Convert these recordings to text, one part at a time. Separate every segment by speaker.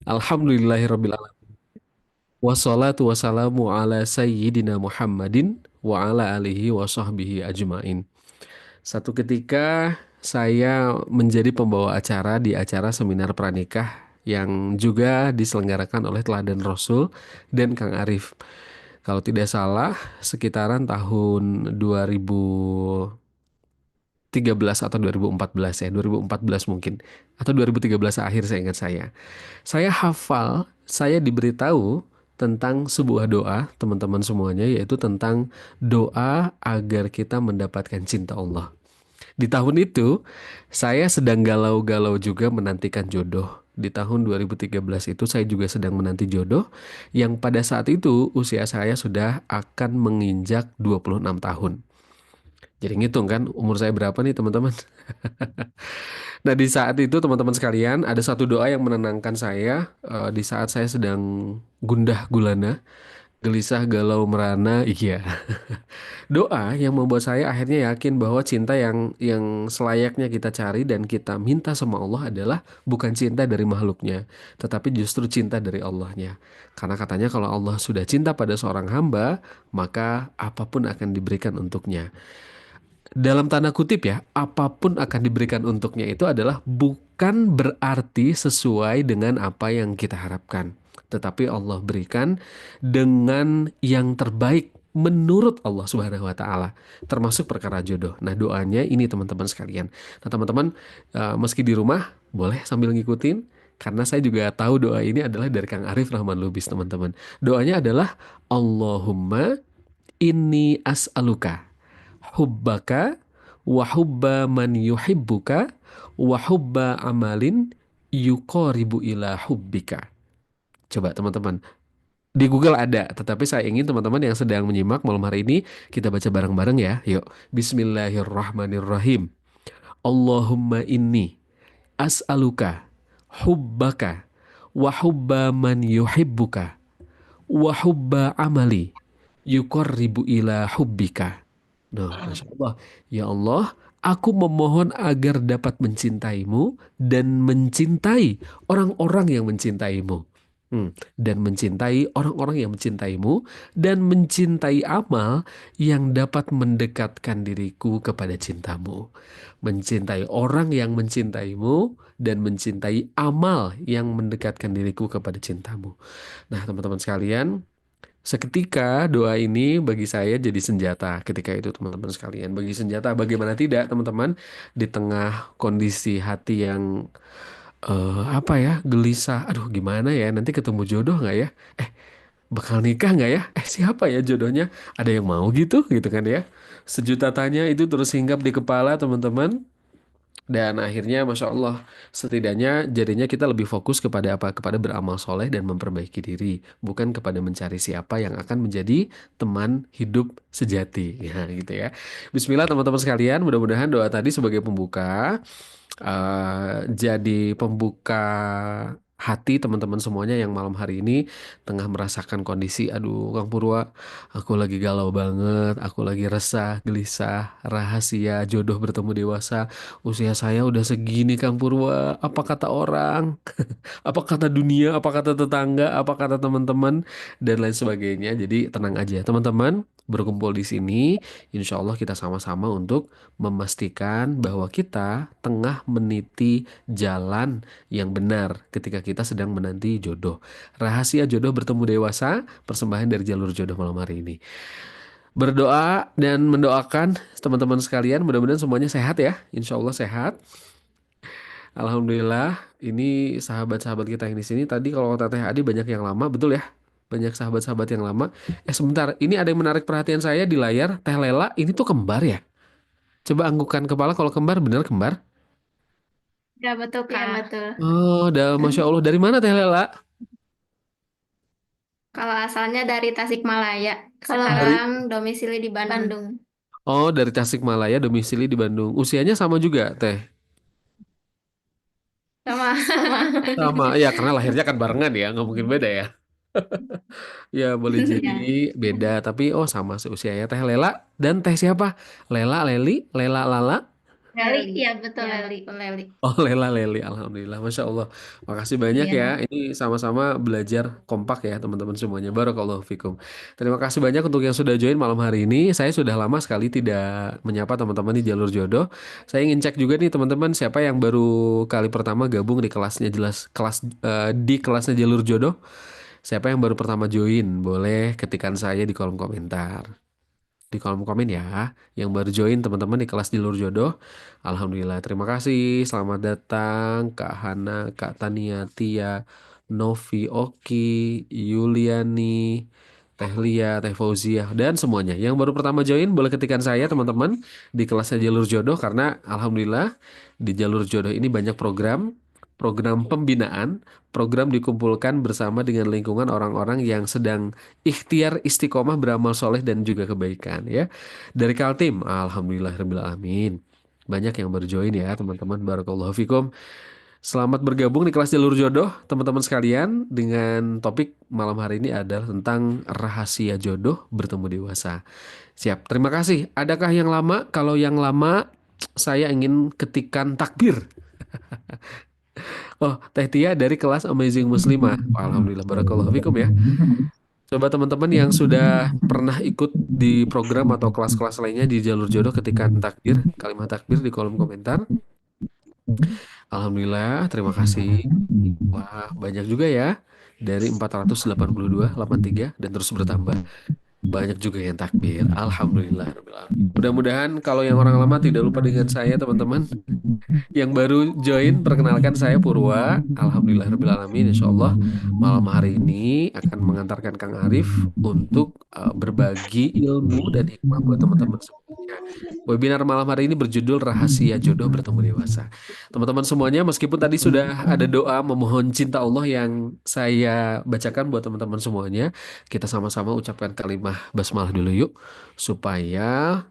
Speaker 1: Alhamdulillahirabbil alamin. Wassalatu wassalamu ala sayyidina Muhammadin wa ala alihi wa sahbihi ajmain. Satu ketika saya menjadi pembawa acara di acara seminar pranikah yang juga diselenggarakan oleh Teladan Rasul dan Kang Arif. Kalau tidak salah, sekitaran tahun 2013 atau 2014 ya, 2014 mungkin. Atau 2013 akhir saya ingat saya. Saya hafal, saya diberitahu tentang sebuah doa, teman-teman semuanya, yaitu tentang doa agar kita mendapatkan cinta Allah. Di tahun itu, saya sedang galau-galau juga menantikan jodoh. Di tahun 2013 itu saya juga sedang menanti jodoh yang pada saat itu usia saya sudah akan menginjak 26 tahun. Jadi ngitung kan umur saya berapa nih teman-teman? Nah, di saat itu teman-teman sekalian, ada satu doa yang menenangkan saya di saat saya sedang gundah gulana, gelisah galau merana, iya. Doa yang membuat saya akhirnya yakin bahwa cinta yang selayaknya kita cari dan kita minta sama Allah adalah bukan cinta dari makhluknya, tetapi justru cinta dari Allahnya. Karena katanya kalau Allah sudah cinta pada seorang hamba, maka apapun akan diberikan untuknya. Dalam tanda kutip ya, apapun akan diberikan untuknya itu adalah bukan berarti sesuai dengan apa yang kita harapkan. Tetapi Allah berikan dengan yang terbaik menurut Allah Subhanahu wa taala, termasuk perkara jodoh. Nah, doanya ini teman-teman sekalian. Nah, teman-teman meski di rumah boleh sambil ngikutin karena saya juga tahu doa ini adalah dari Kang Arif Rahman Lubis, teman-teman. Doanya adalah Allahumma inni as'aluka hubbaka wa hubba man yuhibbuka wa hubba amalin yuqaribu ila hubbika. Coba teman-teman, di Google ada, tetapi saya ingin teman-teman yang sedang menyimak malam hari ini kita baca bareng-bareng ya. Yuk, Bismillahirrahmanirrahim. Allahumma inni as'aluka hubbaka wa hubba man yuhibbuka wa hubba amali yuqarribu ila hubbika. Nah, Masya Allah. Ya Allah, aku memohon agar dapat mencintaimu dan mencintai orang-orang yang mencintaimu. Dan mencintai orang-orang yang mencintaimu dan mencintai amal yang dapat mendekatkan diriku kepada cintamu. Mencintai orang yang mencintaimu dan mencintai amal yang mendekatkan diriku kepada cintamu. Nah, teman-teman sekalian, seketika doa ini bagi saya jadi senjata ketika itu teman-teman sekalian. Bagi senjata bagaimana tidak teman-teman di tengah kondisi hati yang apa ya gelisah. Aduh gimana ya nanti ketemu jodoh nggak ya? Eh bakal nikah nggak ya? Siapa ya jodohnya? Ada yang mau gitu kan ya? Sejuta tanya itu terus hinggap di kepala teman-teman. Dan akhirnya, Masya Allah, setidaknya jadinya kita lebih fokus kepada apa? Kepada beramal soleh dan memperbaiki diri, bukan kepada mencari siapa yang akan menjadi teman hidup sejati. Ya, gitu ya. Bismillah, teman-teman sekalian. Mudah-mudahan doa tadi sebagai pembuka jadi pembuka hati teman-teman semuanya yang malam hari ini tengah merasakan kondisi, aduh Kang Purwa, aku lagi galau banget, aku lagi resah, gelisah, rahasia, jodoh bertemu dewasa, usia saya udah segini Kang Purwa, apa kata orang? Apa kata dunia, apa kata tetangga, apa kata teman-teman, dan lain sebagainya. Jadi tenang aja, teman-teman. Berkumpul di sini, insya Allah kita sama-sama untuk memastikan bahwa kita tengah meniti jalan yang benar ketika kita sedang menanti jodoh. Rahasia jodoh bertemu dewasa, persembahan dari jalur jodoh malam hari ini. Berdoa dan mendoakan teman-teman sekalian, mudah-mudahan semuanya sehat ya. Insya Allah sehat. Alhamdulillah, ini sahabat-sahabat kita yang di sini tadi kalau kata Teh Adi banyak yang lama, betul ya? Banyak sahabat-sahabat yang lama. Sebentar, ini ada yang menarik perhatian saya di layar. Teh Lela, ini tuh kembar ya? Coba anggukkan kepala kalau kembar, bener kembar?
Speaker 2: Ya betul
Speaker 3: Iya
Speaker 2: Kak.
Speaker 3: betul.
Speaker 1: Oh, Masya Allah. Dari mana Teh Lela?
Speaker 2: Kalau asalnya dari Tasikmalaya,
Speaker 3: Kalau
Speaker 1: Dari,
Speaker 2: sekarang domisili di Bandung.
Speaker 3: Bandung.
Speaker 1: oh, dari Tasikmalaya, domisili di Bandung. Usianya sama juga, Teh?
Speaker 2: Sama.
Speaker 3: Sama.
Speaker 1: Sama, ya karena lahirnya kan barengan ya, nggak mungkin beda ya. Ya boleh jadi
Speaker 2: Ya.
Speaker 1: beda, tapi oh sama seusia ya Teh Lela dan Teh siapa? Lela, Leli, Lela, Lala.
Speaker 2: Leli, iya betul ya, Leli. Betul, Leli.
Speaker 1: Oh, Lela Leli, Alhamdulillah, Masya Allah. Makasih banyak ya.
Speaker 2: Iya.
Speaker 1: Ini sama-sama belajar kompak ya teman-teman semuanya. Barakallahu fikum. Terima kasih banyak untuk yang sudah join malam hari ini. Saya sudah lama sekali tidak menyapa teman-teman di jalur jodoh. Saya ingin cek juga nih teman-teman siapa yang baru kali pertama gabung di kelasnya jelas di kelasnya jalur jodoh. Siapa yang baru pertama join? Boleh ketikan saya di kolom komentar di kolom komen ya. Yang baru join teman-teman di kelas Jalur Jodoh. Alhamdulillah, terima kasih. Selamat datang Kak Hana, Kak Tania, Tia, Novi, Oki, Yuliani, Teh Lia, Teh Fauzia, dan semuanya. Yang baru pertama join boleh ketikan saya teman-teman di kelasnya Jalur Jodoh karena Alhamdulillah di Jalur Jodoh ini banyak program pembinaan, program dikumpulkan bersama dengan lingkungan orang-orang yang sedang ikhtiar istiqomah beramal soleh dan juga kebaikan ya. Dari Kaltim, Alhamdulillahirrahmanirrahim. Banyak yang baru join ya teman-teman. Barakallahu fikum. Selamat bergabung di kelas Jalur Jodoh teman-teman sekalian. Dengan topik malam hari ini adalah tentang rahasia jodoh bertemu dewasa. Siap, terima kasih. Adakah yang lama? Kalau yang lama saya ingin ketikan takbir. Oh, Teh Tia dari kelas Amazing Muslimah. Alhamdulillah, barakallahu fikum ya. Coba teman-teman yang sudah pernah ikut di program atau kelas-kelas lainnya di jalur jodoh ketika takbir, kalimat takbir di kolom komentar. Alhamdulillah, terima kasih. Wah, banyak juga ya. Dari 482, 83, dan terus bertambah. Banyak juga yang takbir. Alhamdulillah. Mudah-mudahan kalau yang orang lama tidak lupa dengan saya, teman-teman. Yang baru join, perkenalkan saya Purwa. Alhamdulillahirrahmanirrahim. Insya Allah malam hari ini akan mengantarkan Kang Arif untuk berbagi ilmu dan hikmah buat teman-teman semuanya. Webinar malam hari ini berjudul Rahasia Jodoh Bertemu Dewasa. Teman-teman semuanya, meskipun tadi sudah ada doa memohon cinta Allah yang saya bacakan buat teman-teman semuanya, kita sama-sama ucapkan kalimat basmalah dulu yuk, supaya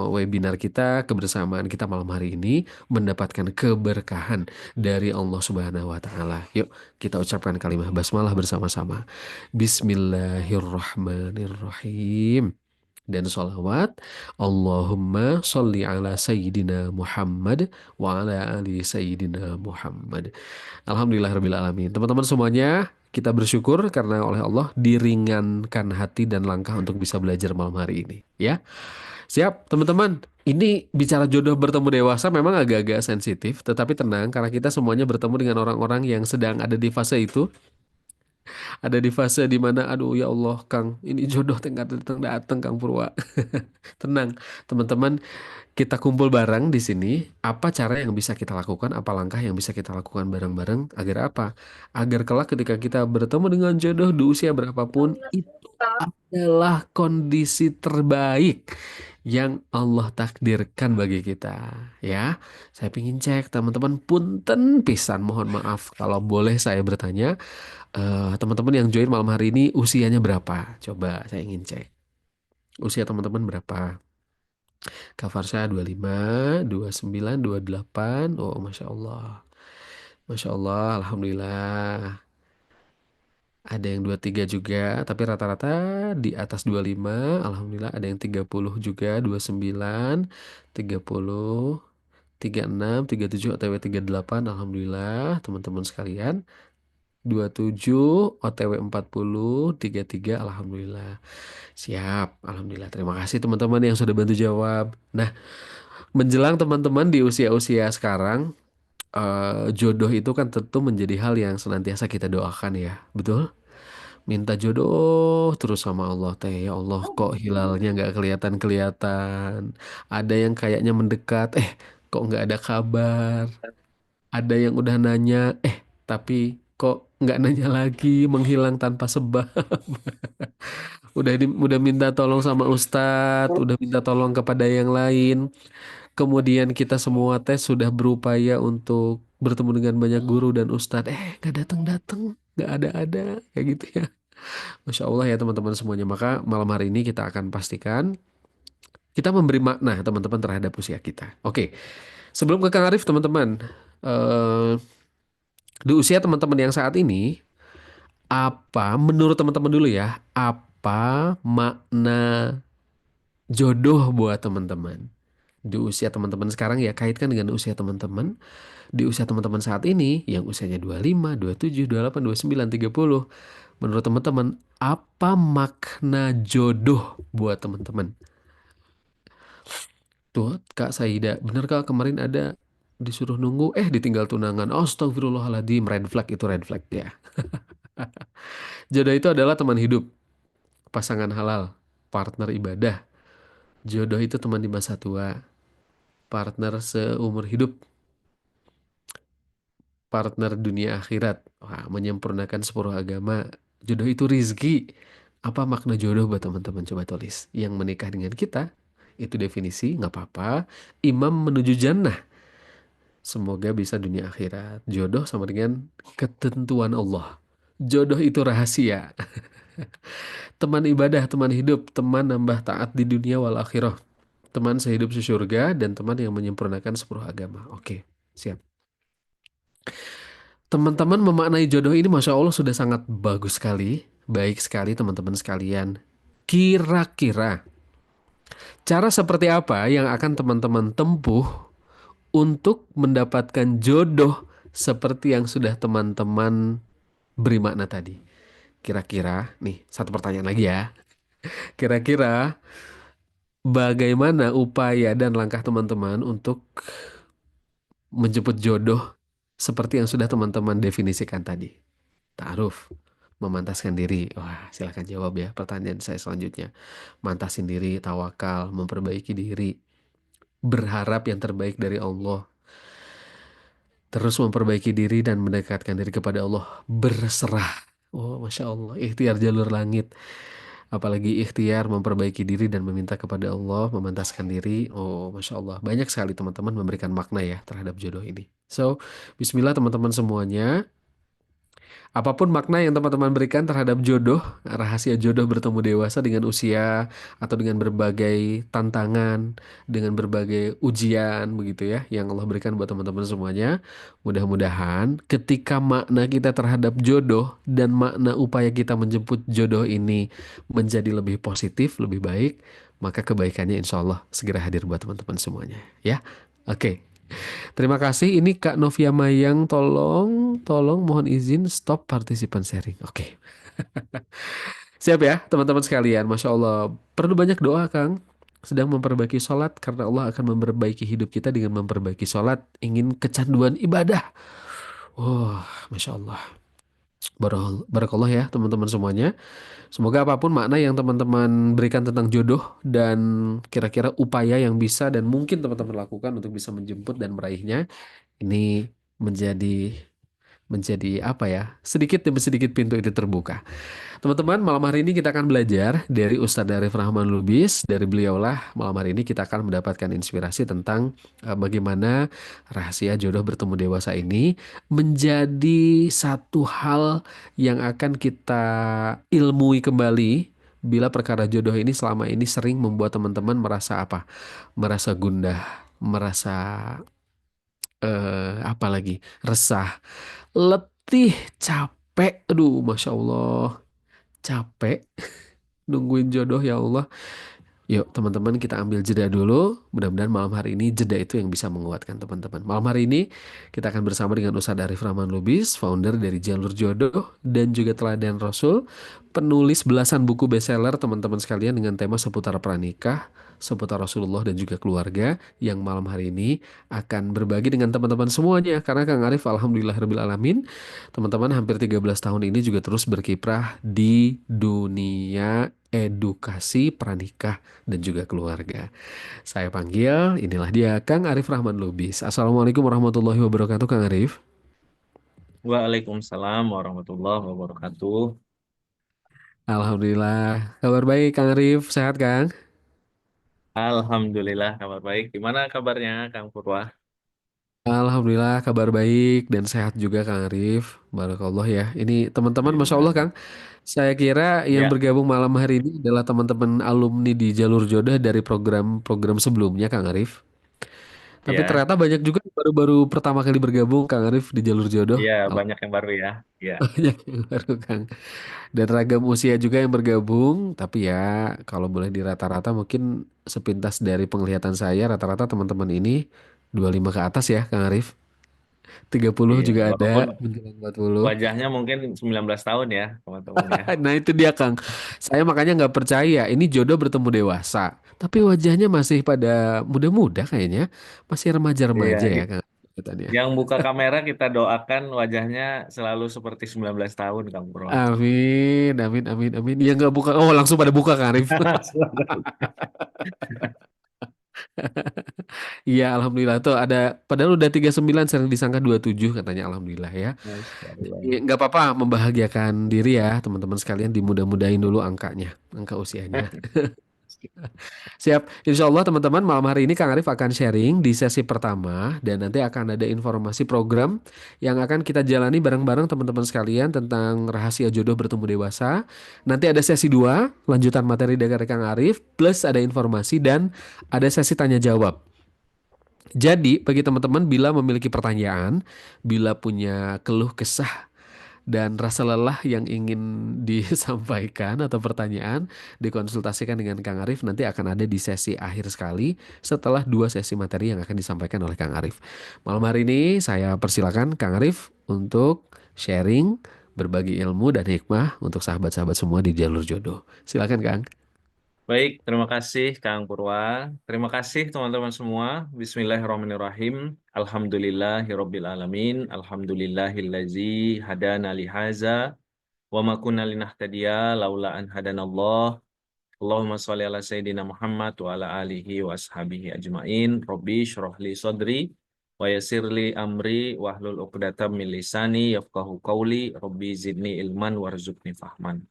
Speaker 1: webinar kita, kebersamaan kita malam hari ini mendapatkan keberkahan dari Allah Subhanahu wa taala. Yuk, kita ucapkan kalimat basmalah bersama-sama. Bismillahirrahmanirrahim. Dan sholawat Allahumma sholli ala Sayyidina Muhammad wa ala ali Sayyidina Muhammad. Alhamdulillah alamin. Teman-teman semuanya, kita bersyukur karena oleh Allah diringankan hati dan langkah untuk bisa belajar malam hari ini ya. Siap, teman-teman. Ini bicara jodoh bertemu dewasa memang agak-agak sensitif, tetapi tenang karena kita semuanya bertemu dengan orang-orang yang sedang ada di fase itu, ada di fase di mana aduh ya Allah, Kang, ini jodoh tengah datang datang Kang Purwa. Tenang, teman-teman, kita kumpul bareng di sini. Apa cara yang bisa kita lakukan? Apa langkah yang bisa kita lakukan bareng-bareng agar apa? Agar kelak ketika kita bertemu dengan jodoh di usia berapapun, itu adalah kondisi terbaik yang Allah takdirkan bagi kita. Ya, saya ingin cek teman-teman punten pisan. Mohon maaf kalau boleh saya bertanya, teman-teman yang join malam hari ini usianya berapa? Coba saya ingin cek. Usia teman-teman berapa? Kak Farsha 25, 29, 28. Oh, Masya Allah. Masya Allah, Alhamdulillah. Ada yang 23 juga, tapi rata-rata di atas 25. Alhamdulillah, ada yang 30 juga, 29, 30, 36, 37, OTW 38. Alhamdulillah, teman-teman sekalian. 27, OTW 40, 33. Alhamdulillah. Siap, Alhamdulillah. Terima kasih teman-teman yang sudah bantu jawab. Nah, menjelang teman-teman di usia-usia sekarang, jodoh itu kan tentu menjadi hal yang senantiasa kita doakan ya, betul? Minta jodoh terus sama Allah teh. Ya Allah, kok hilalnya nggak kelihatan-kelihatan. Ada yang kayaknya mendekat, kok nggak ada kabar. Ada yang udah nanya, tapi kok nggak nanya lagi, menghilang tanpa sebab. Udah minta tolong sama Ustadz, udah minta tolong kepada yang lain. Kemudian kita semua tes sudah berupaya untuk bertemu dengan banyak guru dan ustadz. Nggak datang-datang, nggak ada-ada, kayak gitu ya. Masya Allah ya teman-teman semuanya. Maka malam hari ini kita akan pastikan kita memberi makna teman-teman terhadap usia kita. Oke, sebelum ke Kang Arif teman-teman, eh, di usia teman-teman yang saat ini, apa menurut teman-teman dulu ya, apa makna jodoh buat teman-teman? Di usia teman-teman sekarang ya kaitkan dengan usia teman-teman. Di usia teman-teman saat ini yang usianya 25, 27, 28, 29, 30. Menurut teman-teman, apa makna jodoh buat teman-teman? Tuh, Kak Saida, bener Kak kemarin ada disuruh nunggu, ditinggal tunangan. Astagfirullahaladzim, red flag itu red flag ya. Jodoh itu adalah teman hidup, pasangan halal, partner ibadah. Jodoh itu teman di masa tua, partner seumur hidup, partner dunia akhirat. Wah, menyempurnakan seluruh agama. Jodoh itu rizki. Apa makna jodoh buat teman-teman? Coba tulis. Yang menikah dengan kita, itu definisi, nggak apa-apa. Imam menuju jannah. Semoga bisa dunia akhirat. Jodoh sama dengan ketentuan Allah. Jodoh itu rahasia. Teman ibadah, teman hidup, teman nambah taat di dunia wal akhirah. Teman sehidup sesurga dan teman yang menyempurnakan seluruh agama. Oke, siap. Teman-teman memaknai jodoh ini Masya Allah sudah sangat bagus sekali. Baik sekali teman-teman sekalian. Kira-kira cara seperti apa yang akan teman-teman tempuh untuk mendapatkan jodoh seperti yang sudah teman-teman beri makna tadi? Kira-kira, nih satu pertanyaan lagi ya. Kira-kira bagaimana upaya dan langkah teman-teman untuk menjemput jodoh seperti yang sudah teman-teman definisikan tadi? Ta'aruf, memantaskan diri. Wah, silakan jawab ya pertanyaan saya selanjutnya. Mantasin diri, tawakal, memperbaiki diri, berharap yang terbaik dari Allah, terus memperbaiki diri dan mendekatkan diri kepada Allah, berserah. Oh, Masya Allah, ikhtiar jalur langit. Apalagi ikhtiar memperbaiki diri dan meminta kepada Allah, memantaskan diri. Oh, Masya Allah, banyak sekali teman-teman memberikan makna ya terhadap jodoh ini. So, Bismillah teman-teman semuanya. Apapun makna yang teman-teman berikan terhadap jodoh, rahasia jodoh bertemu dewasa dengan usia atau dengan berbagai tantangan, dengan berbagai ujian begitu ya, yang Allah berikan buat teman-teman semuanya. Mudah-mudahan ketika makna kita terhadap jodoh dan makna upaya kita menjemput jodoh ini menjadi lebih positif, lebih baik, maka kebaikannya insya Allah segera hadir buat teman-teman semuanya. Ya, oke. Terima kasih. Ini Kak Novia Mayang, tolong mohon izin stop participant sharing. Oke. Siap ya, teman-teman sekalian. Masya Allah. Perlu banyak doa, Kang. Sedang memperbaiki sholat karena Allah akan memperbaiki hidup kita dengan memperbaiki sholat. Ingin kecanduan ibadah. Wah, Masya Allah. Barakallah ya teman-teman semuanya. Semoga apapun makna yang teman-teman berikan tentang jodoh dan kira-kira upaya yang bisa dan mungkin teman-teman lakukan untuk bisa menjemput dan meraihnya ini menjadi menjadi apa ya? Sedikit demi sedikit pintu itu terbuka. Teman-teman, malam hari ini kita akan belajar dari Ustadz Arif Rahman Lubis. Dari beliaulah malam hari ini kita akan mendapatkan inspirasi tentang bagaimana rahasia jodoh bertemu dewasa ini menjadi satu hal yang akan kita ilmui kembali bila perkara jodoh ini selama ini sering membuat teman-teman merasa apa? Merasa gundah, merasa apa lagi? Resah, letih, capek. Aduh, Masya Allah. Capek nungguin jodoh ya Allah. Yuk teman-teman kita ambil jeda dulu. Mudah-mudahan malam hari ini jeda itu yang bisa menguatkan teman-teman. Malam hari ini kita akan bersama dengan Ustadz Arif Rahman Lubis, founder dari Jalur Jodoh dan juga Teladan Rasul, penulis belasan buku bestseller teman-teman sekalian dengan tema seputar pranikah, seputar Rasulullah dan juga keluarga yang malam hari ini akan berbagi dengan teman-teman semuanya. Karena Kang Arif Alhamdulillahirabbil alamin, teman-teman hampir 13 tahun ini juga terus berkiprah di dunia edukasi pranikah dan juga keluarga. Saya panggil, inilah dia Kang Arif Rahman Lubis. Assalamualaikum warahmatullahi wabarakatuh, Kang Arif.
Speaker 3: Waalaikumsalam warahmatullahi wabarakatuh.
Speaker 1: Alhamdulillah, kabar baik Kang Arif, sehat Kang?
Speaker 3: Alhamdulillah kabar baik. Gimana kabarnya Kang Purwa?
Speaker 1: Alhamdulillah kabar baik dan sehat juga Kang Arif. Barakallah ya. Ini teman-teman Masya Allah
Speaker 3: Alhamdulillah.
Speaker 1: Kang. Saya kira yang
Speaker 3: Ya,
Speaker 1: bergabung malam hari ini adalah teman-teman alumni di Jalur Jodoh dari program-program sebelumnya Kang Arif. Tapi
Speaker 3: Ya,
Speaker 1: ternyata banyak juga yang baru-baru pertama kali bergabung Kang Arif di jalur jodoh.
Speaker 3: iya banyak yang baru ya. Iya.
Speaker 1: Banyak yang baru Kang. Dan ragam usia juga yang bergabung. Tapi ya kalau boleh di rata-rata mungkin sepintas dari penglihatan saya rata-rata teman-teman ini 25 ke atas ya Kang Arif. 30
Speaker 3: Iya,
Speaker 1: juga ada,
Speaker 3: walaupun
Speaker 1: menjelang 40.
Speaker 3: wajahnya mungkin 19 tahun ya, teman-teman ya.
Speaker 1: Nah itu dia Kang. Saya makanya nggak percaya ini jodoh bertemu dewasa. Tapi wajahnya masih pada muda-muda kayaknya. Masih
Speaker 3: Iya,
Speaker 1: remaja-remaja ya Kang. Kelihatannya.
Speaker 3: yang buka kamera kita doakan wajahnya selalu seperti 19 tahun, Kang Bro.
Speaker 1: Amin, amin, amin, amin. Ya nggak buka. Oh langsung pada buka Kang Arif. Iya Alhamdulillah tuh ada. Padahal udah 39 sering disangka 27 katanya Alhamdulillah ya.
Speaker 3: Masya
Speaker 1: Jadi
Speaker 3: Allah.
Speaker 1: nggak apa-apa membahagiakan diri ya teman-teman sekalian dimudah-mudahin dulu angkanya. Angka usianya. Siap, insya Allah teman-teman malam hari ini Kang Arif akan sharing di sesi pertama dan nanti akan ada informasi program yang akan kita jalani bareng-bareng teman-teman sekalian tentang rahasia jodoh bertemu dewasa. Nanti ada sesi 2 lanjutan materi dari Kang Arif, plus ada informasi dan ada sesi tanya jawab. Jadi, bagi teman-teman bila memiliki pertanyaan, bila punya keluh kesah dan rasa lelah yang ingin disampaikan atau pertanyaan dikonsultasikan dengan Kang Arif nanti akan ada di sesi akhir sekali setelah 2 sesi materi yang akan disampaikan oleh Kang Arif. Malam hari ini saya persilakan Kang Arif untuk sharing, berbagi ilmu dan hikmah untuk sahabat-sahabat semua di jalur jodoh. Silakan Kang.
Speaker 3: Baik, terima kasih Kang Purwa. Terima kasih teman-teman semua. Bismillahirrahmanirrahim. Alhamdulillahirabbil alamin. Alhamdulillahillazi hadana lihaza wa ma kunna linahtadiya laula an hadanallah. Allahumma sholli ala sayyidina Muhammad wa ala alihi wa ashabihi ajmain. Rabbi shrah li sadri wa yassir li amri wahlul 'uqdatam min lisani yafqahu qawli. Rabbi zidni ilman warzuqni fahman.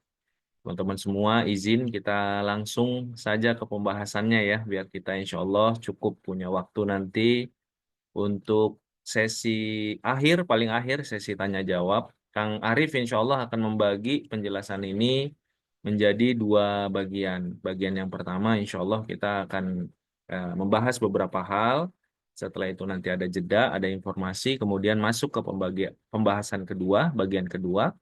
Speaker 3: Teman-teman semua, izin kita langsung saja ke pembahasannya ya, biar kita insya Allah cukup punya waktu nanti untuk sesi akhir, paling akhir sesi tanya jawab. Kang Arif insya Allah akan membagi penjelasan ini menjadi 2 bagian. Bagian yang pertama insya Allah kita akan membahas beberapa hal. Setelah itu nanti ada jeda, ada informasi, kemudian masuk ke pembahasan kedua, bagian kedua.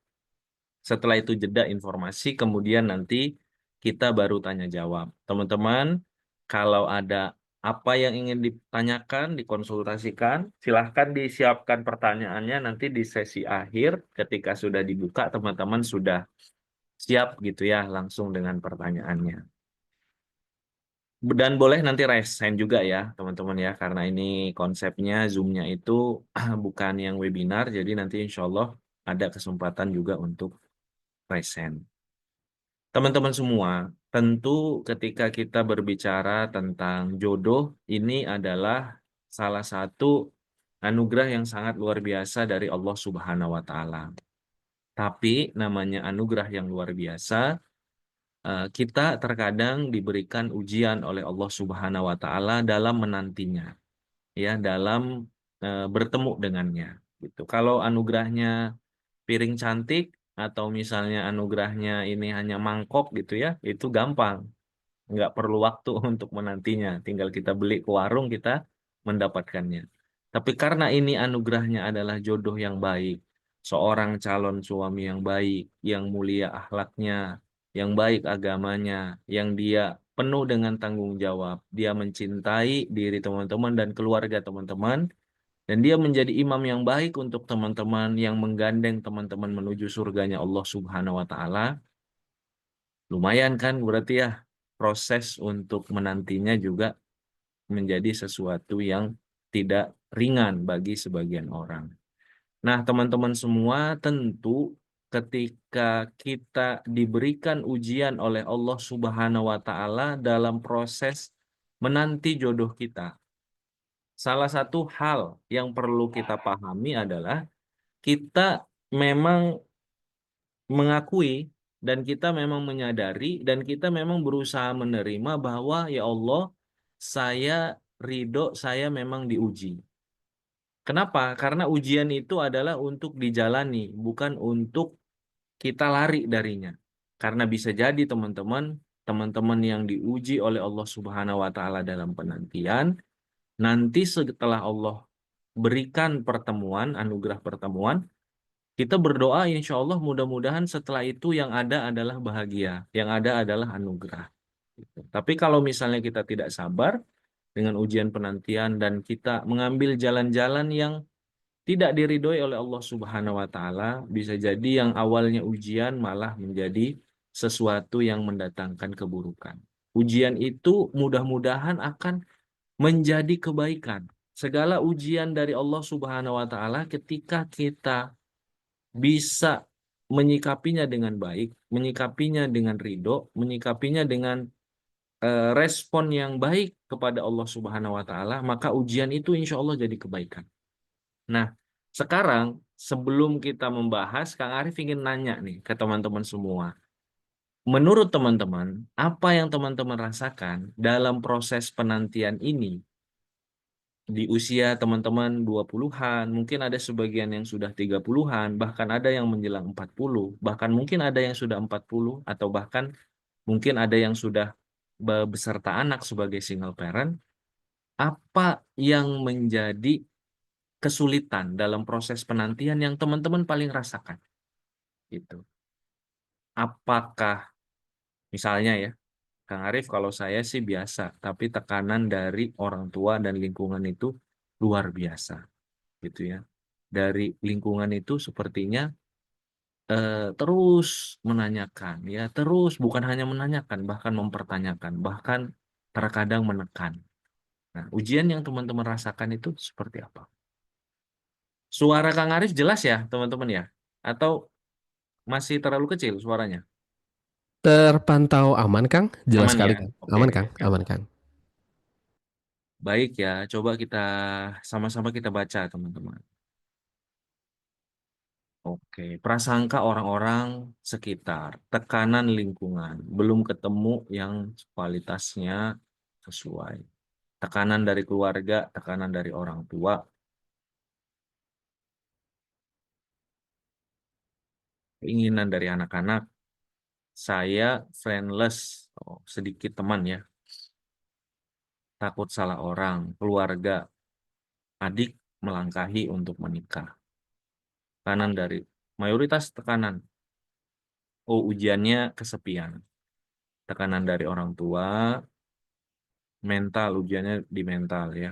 Speaker 3: Setelah itu jeda informasi, kemudian nanti kita baru tanya jawab. Teman-teman, kalau ada apa yang ingin ditanyakan, dikonsultasikan, silahkan disiapkan pertanyaannya nanti di sesi akhir ketika sudah dibuka, teman-teman sudah siap gitu ya, langsung dengan pertanyaannya. Dan boleh nanti raise hand juga ya, teman-teman ya, karena ini konsepnya Zoom-nya itu bukan yang webinar, jadi nanti insya Allah ada kesempatan juga untuk raise hand. Teman-teman semua, tentu ketika kita berbicara tentang jodoh, ini adalah salah satu anugerah yang sangat luar biasa dari Allah Subhanahu wa Ta'ala. Tapi namanya anugerah yang luar biasa, kita terkadang diberikan ujian oleh Allah Subhanahu wa Ta'ala dalam menantinya, ya, dalam bertemu dengannya. Gitu. Kalau anugerahnya piring cantik atau misalnya anugerahnya ini hanya mangkok gitu ya, itu gampang, nggak perlu waktu untuk menantinya, tinggal kita beli ke warung kita mendapatkannya. Tapi karena ini anugerahnya adalah jodoh yang baik, seorang calon suami yang baik, yang mulia akhlaknya, yang baik agamanya, yang dia penuh dengan tanggung jawab, dia mencintai diri teman-teman dan keluarga teman-teman, dan dia menjadi imam yang baik untuk teman-teman yang menggandeng teman-teman menuju surganya Allah Subhanahu wa Ta'ala. Lumayan kan berarti ya, proses untuk menantinya juga menjadi sesuatu yang tidak ringan bagi sebagian orang. Nah, teman-teman semua, tentu ketika kita diberikan ujian oleh Allah Subhanahu wa Ta'ala dalam proses menanti jodoh kita, salah satu hal yang perlu kita pahami adalah kita memang mengakui dan kita memang menyadari dan kita memang berusaha menerima bahwa ya Allah, saya ridho, saya memang diuji. Kenapa? Karena ujian itu adalah untuk dijalani, bukan untuk kita lari darinya. Karena bisa jadi teman-teman yang diuji oleh Allah Subhanahu wa Ta'ala dalam penantian Nanti setelah Allah berikan pertemuan, anugerah pertemuan, kita berdoa insya Allah mudah-mudahan setelah itu yang ada adalah bahagia, yang ada adalah anugerah. Gitu. Tapi kalau misalnya kita tidak sabar dengan ujian penantian dan kita mengambil jalan-jalan yang tidak diridhoi oleh Allah Subhanahu wa taala, bisa jadi yang awalnya ujian malah menjadi sesuatu yang mendatangkan keburukan. Ujian itu mudah-mudahan akan menjadi kebaikan. Segala ujian dari Allah Subhanahu wa taala ketika kita bisa menyikapinya dengan baik, menyikapinya dengan ridho, menyikapinya dengan respon yang baik kepada Allah Subhanahu wa taala, maka ujian itu insya Allah jadi kebaikan. Nah, sekarang sebelum kita membahas, Kang Arif ingin nanya nih ke teman-teman semua. Menurut teman-teman, apa yang teman-teman rasakan dalam proses penantian ini di usia teman-teman 20-an, mungkin ada sebagian yang sudah 30-an, bahkan ada yang menjelang 40, bahkan mungkin ada yang sudah 40, atau bahkan mungkin ada yang sudah beserta anak sebagai single parent. Apa yang menjadi kesulitan dalam proses penantian yang teman-teman paling rasakan? Gitu. Apakah misalnya ya, Kang Arif, kalau saya sih biasa, tapi tekanan dari orang tua dan lingkungan itu luar biasa, gitu ya. Dari lingkungan itu sepertinya terus menanyakan, ya terus bukan hanya menanyakan, bahkan mempertanyakan, bahkan terkadang menekan. Nah, ujian yang teman-teman rasakan itu seperti apa? Suara Kang Arif jelas ya, teman-teman ya? Atau masih terlalu kecil suaranya?
Speaker 1: Terpantau aman, Kang? Jelas
Speaker 3: Aman
Speaker 1: sekali,
Speaker 3: ya?
Speaker 1: Kang.
Speaker 3: Oke,
Speaker 1: Aman, Kang.
Speaker 3: siap.
Speaker 1: Aman, Kang.
Speaker 3: Baik ya, coba kita sama-sama kita baca, teman-teman. Oke, prasangka orang-orang sekitar, tekanan lingkungan, belum ketemu yang kualitasnya sesuai. Tekanan dari keluarga, tekanan dari orang tua, keinginan dari anak-anak, saya friendless, oh, sedikit teman ya, takut salah orang, keluarga, adik melangkahi untuk menikah. Tekanan dari mayoritas tekanan. Oh, ujiannya kesepian. Tekanan dari orang tua, mental, ujiannya di mental ya.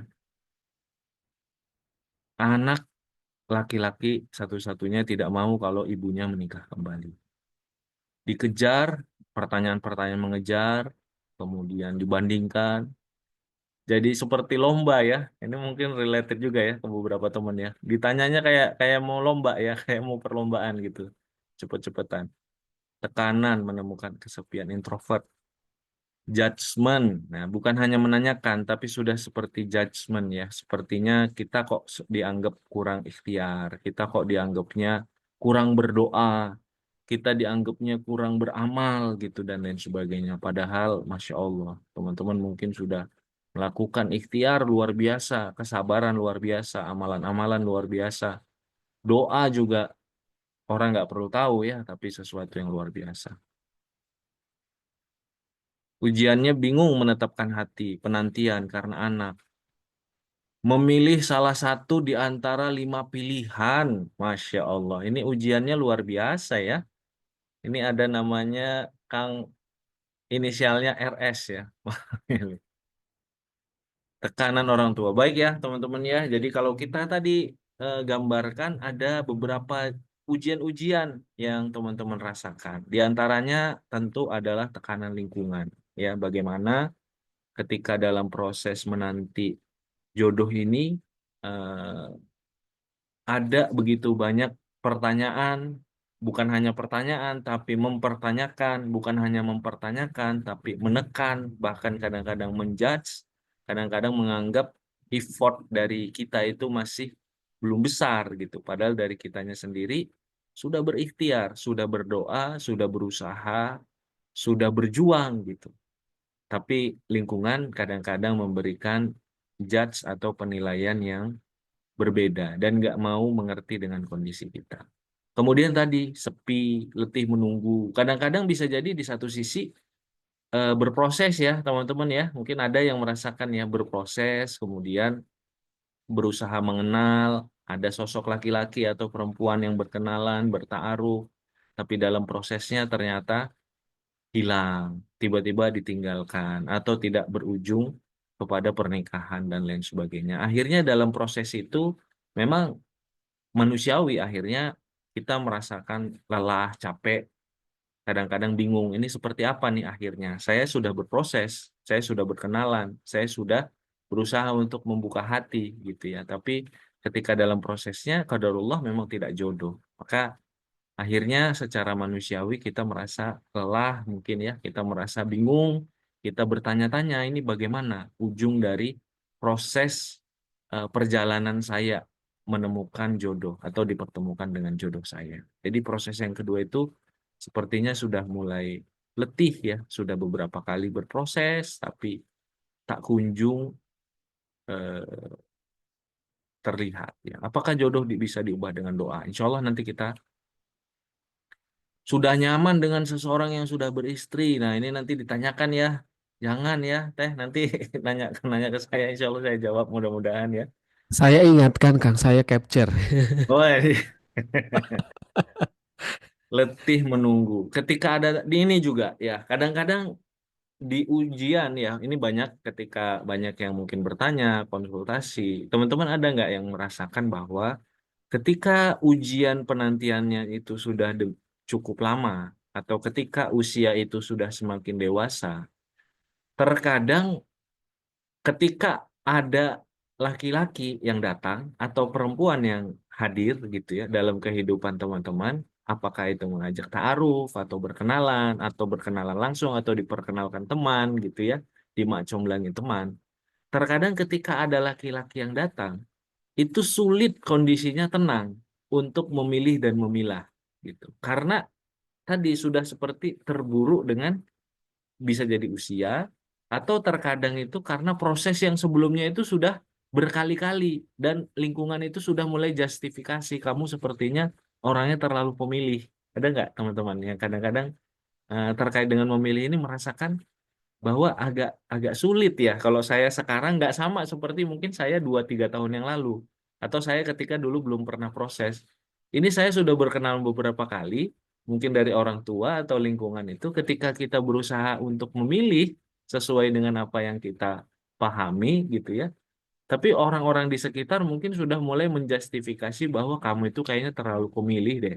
Speaker 3: Anak laki-laki satu-satunya tidak mau kalau ibunya menikah kembali. Dikejar, pertanyaan-pertanyaan mengejar, kemudian dibandingkan. Jadi seperti lomba ya. Ini mungkin related juga ya ke beberapa teman ya. Ditanyanya kayak kayak mau lomba ya, kayak mau perlombaan gitu. Cepet-cepetan. Tekanan menemukan kesepian introvert. Judgment. Nah, bukan hanya menanyakan, tapi sudah seperti judgment ya. Sepertinya kita kok dianggap kurang ikhtiar, kita kok dianggapnya kurang berdoa, kita dianggapnya kurang beramal gitu dan lain sebagainya. Padahal, Masya Allah, teman-teman mungkin sudah melakukan ikhtiar luar biasa, kesabaran luar biasa, amalan-amalan luar biasa. Doa juga orang nggak perlu tahu ya, tapi sesuatu yang luar biasa. Ujiannya bingung menetapkan hati, penantian karena anak. Memilih salah satu di antara 5 pilihan. Masya Allah, ini ujiannya luar biasa ya. Ini ada namanya Kang, inisialnya RS ya. Tekanan orang tua. Baik ya teman-teman ya. Jadi kalau kita tadi gambarkan ada beberapa ujian-ujian yang teman-teman rasakan. Di antaranya tentu adalah tekanan lingkungan. Ya, bagaimana ketika dalam proses menanti jodoh ini eh, ada begitu banyak pertanyaan, bukan hanya pertanyaan, tapi mempertanyakan, bukan hanya mempertanyakan, tapi menekan, bahkan kadang-kadang menjudge, kadang-kadang menganggap effort dari kita itu masih belum besar gitu. Padahal dari kitanya sendiri sudah berikhtiar, sudah berdoa, sudah berusaha, sudah berjuang gitu. Tapi lingkungan kadang-kadang memberikan judge atau penilaian yang berbeda dan nggak mau mengerti dengan kondisi kita. Kemudian tadi sepi, letih menunggu. Kadang-kadang bisa jadi di satu sisi berproses ya teman-teman ya. Mungkin ada yang merasakan ya berproses, kemudian berusaha mengenal, ada sosok laki-laki atau perempuan yang berkenalan, bertaaruf, tapi dalam prosesnya ternyata hilang, tiba-tiba ditinggalkan, atau tidak berujung kepada pernikahan dan lain sebagainya. Akhirnya dalam proses itu memang manusiawi, akhirnya kita merasakan lelah, capek, kadang-kadang bingung, ini seperti apa nih akhirnya. Saya sudah berproses, saya sudah berkenalan, saya sudah berusaha untuk membuka hati gitu ya. Tapi ketika dalam prosesnya, qadarullah memang tidak jodoh. Maka akhirnya secara manusiawi kita merasa lelah mungkin ya, kita merasa bingung, kita bertanya-tanya ini bagaimana ujung dari proses perjalanan saya menemukan jodoh atau dipertemukan dengan jodoh saya. Jadi proses yang kedua itu sepertinya sudah mulai letih ya, sudah beberapa kali berproses tapi tak kunjung eh, terlihat ya. Apakah jodoh bisa diubah dengan doa? Insya Allah nanti kita sudah nyaman dengan seseorang yang sudah beristri. Nah, ini nanti ditanyakan ya. Jangan ya, Teh. Nanti nanya nanya ke saya. Insya Allah saya jawab mudah-mudahan ya.
Speaker 1: Saya ingatkan Kang, saya capture.
Speaker 3: Oh, letih menunggu. Ketika ada di ini juga ya, kadang-kadang di ujian ya, ini banyak ketika banyak yang mungkin bertanya, konsultasi. Teman-teman ada nggak yang merasakan bahwa ketika ujian penantiannya itu sudah cukup lama, atau ketika usia itu sudah semakin dewasa, terkadang ketika ada laki-laki yang datang atau perempuan yang hadir gitu ya dalam kehidupan teman-teman, apakah itu mengajak ta'aruf atau berkenalan langsung atau diperkenalkan teman gitu ya, dimacomblangin teman. Terkadang ketika ada laki-laki yang datang, itu sulit kondisinya tenang untuk memilih dan memilah gitu. Karena tadi sudah seperti terburu dengan bisa jadi usia, atau terkadang itu karena proses yang sebelumnya itu sudah berkali-kali dan lingkungan itu sudah mulai justifikasi kamu sepertinya orangnya terlalu pemilih. Ada nggak teman-teman yang kadang-kadang terkait dengan memilih ini merasakan bahwa agak agak sulit ya kalau saya sekarang nggak sama seperti mungkin saya 2-3 tahun yang lalu, atau saya ketika dulu belum pernah proses. Ini saya sudah berkenalan beberapa kali, mungkin dari orang tua atau lingkungan itu ketika kita berusaha untuk memilih sesuai dengan apa yang kita pahami gitu ya. Tapi orang-orang di sekitar mungkin sudah mulai menjustifikasi bahwa kamu itu kayaknya terlalu pemilih deh.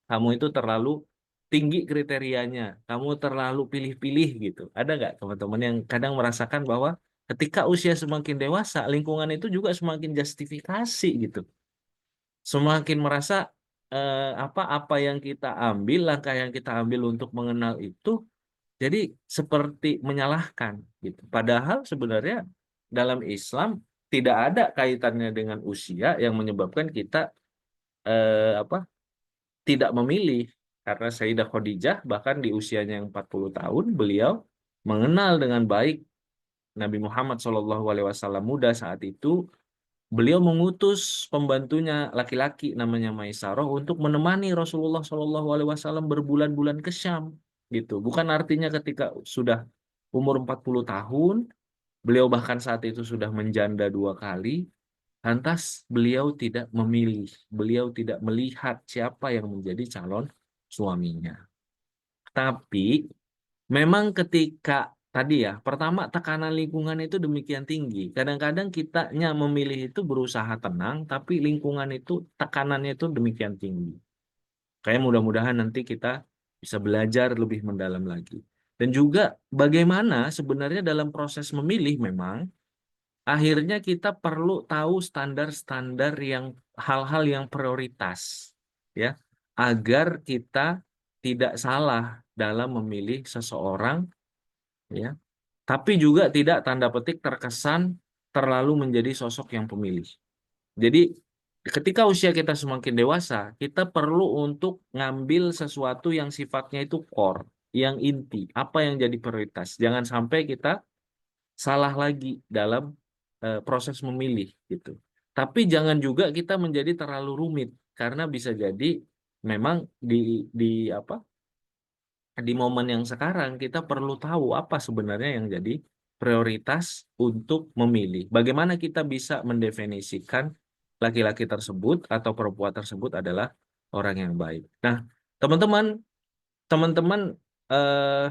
Speaker 3: Kamu itu terlalu tinggi kriterianya, kamu terlalu pilih-pilih gitu. Ada nggak teman-teman yang kadang merasakan bahwa ketika usia semakin dewasa, lingkungan itu juga semakin justifikasi gitu. Semakin merasa apa yang kita ambil, langkah yang kita ambil untuk mengenal itu, jadi seperti menyalahkan gitu. Padahal sebenarnya dalam Islam tidak ada kaitannya dengan usia yang menyebabkan kita apa tidak memilih, karena Sayyidah Khadijah bahkan di usianya yang 40 tahun beliau mengenal dengan baik Nabi Muhammad SAW muda saat itu. Beliau mengutus pembantunya laki-laki namanya Maisarah untuk menemani Rasulullah SAW berbulan-bulan ke Syam gitu. Bukan artinya ketika sudah umur 40 tahun, beliau bahkan saat itu sudah menjanda 2 kali, lantas beliau tidak memilih, beliau tidak melihat siapa yang menjadi calon suaminya. Tapi memang ketika tadi ya, pertama tekanan lingkungan itu demikian tinggi. Kadang-kadang kitanya memilih itu berusaha tenang, tapi lingkungan itu tekanannya itu demikian tinggi. Kayak mudah-mudahan nanti kita bisa belajar lebih mendalam lagi. Dan juga bagaimana sebenarnya dalam proses memilih memang akhirnya kita perlu tahu standar-standar yang hal-hal yang prioritas ya, agar kita tidak salah dalam memilih seseorang ya, tapi juga tidak tanda petik terkesan terlalu menjadi sosok yang pemilih. Jadi ketika usia kita semakin dewasa, kita perlu untuk ngambil sesuatu yang sifatnya itu core, yang inti, apa yang jadi prioritas. Jangan sampai kita salah lagi dalam proses memilih gitu. Tapi jangan juga kita menjadi terlalu rumit karena bisa jadi memang di apa di momen yang sekarang kita perlu tahu apa sebenarnya yang jadi prioritas untuk memilih. Bagaimana kita bisa mendefinisikan laki-laki tersebut atau perempuan tersebut adalah orang yang baik. Nah, teman-teman, teman-teman eh,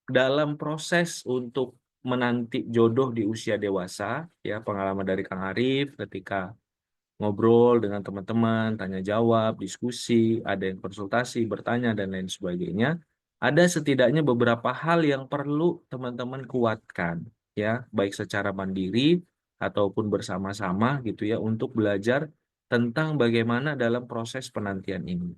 Speaker 3: dalam proses untuk menanti jodoh di usia dewasa, ya pengalaman dari Kang Arif ketika ngobrol dengan teman-teman, tanya jawab, diskusi, ada yang konsultasi, bertanya, dan lain sebagainya. Ada setidaknya beberapa hal yang perlu teman-teman kuatkan, ya, baik secara mandiri ataupun bersama-sama gitu ya, untuk belajar tentang bagaimana dalam proses penantian ini.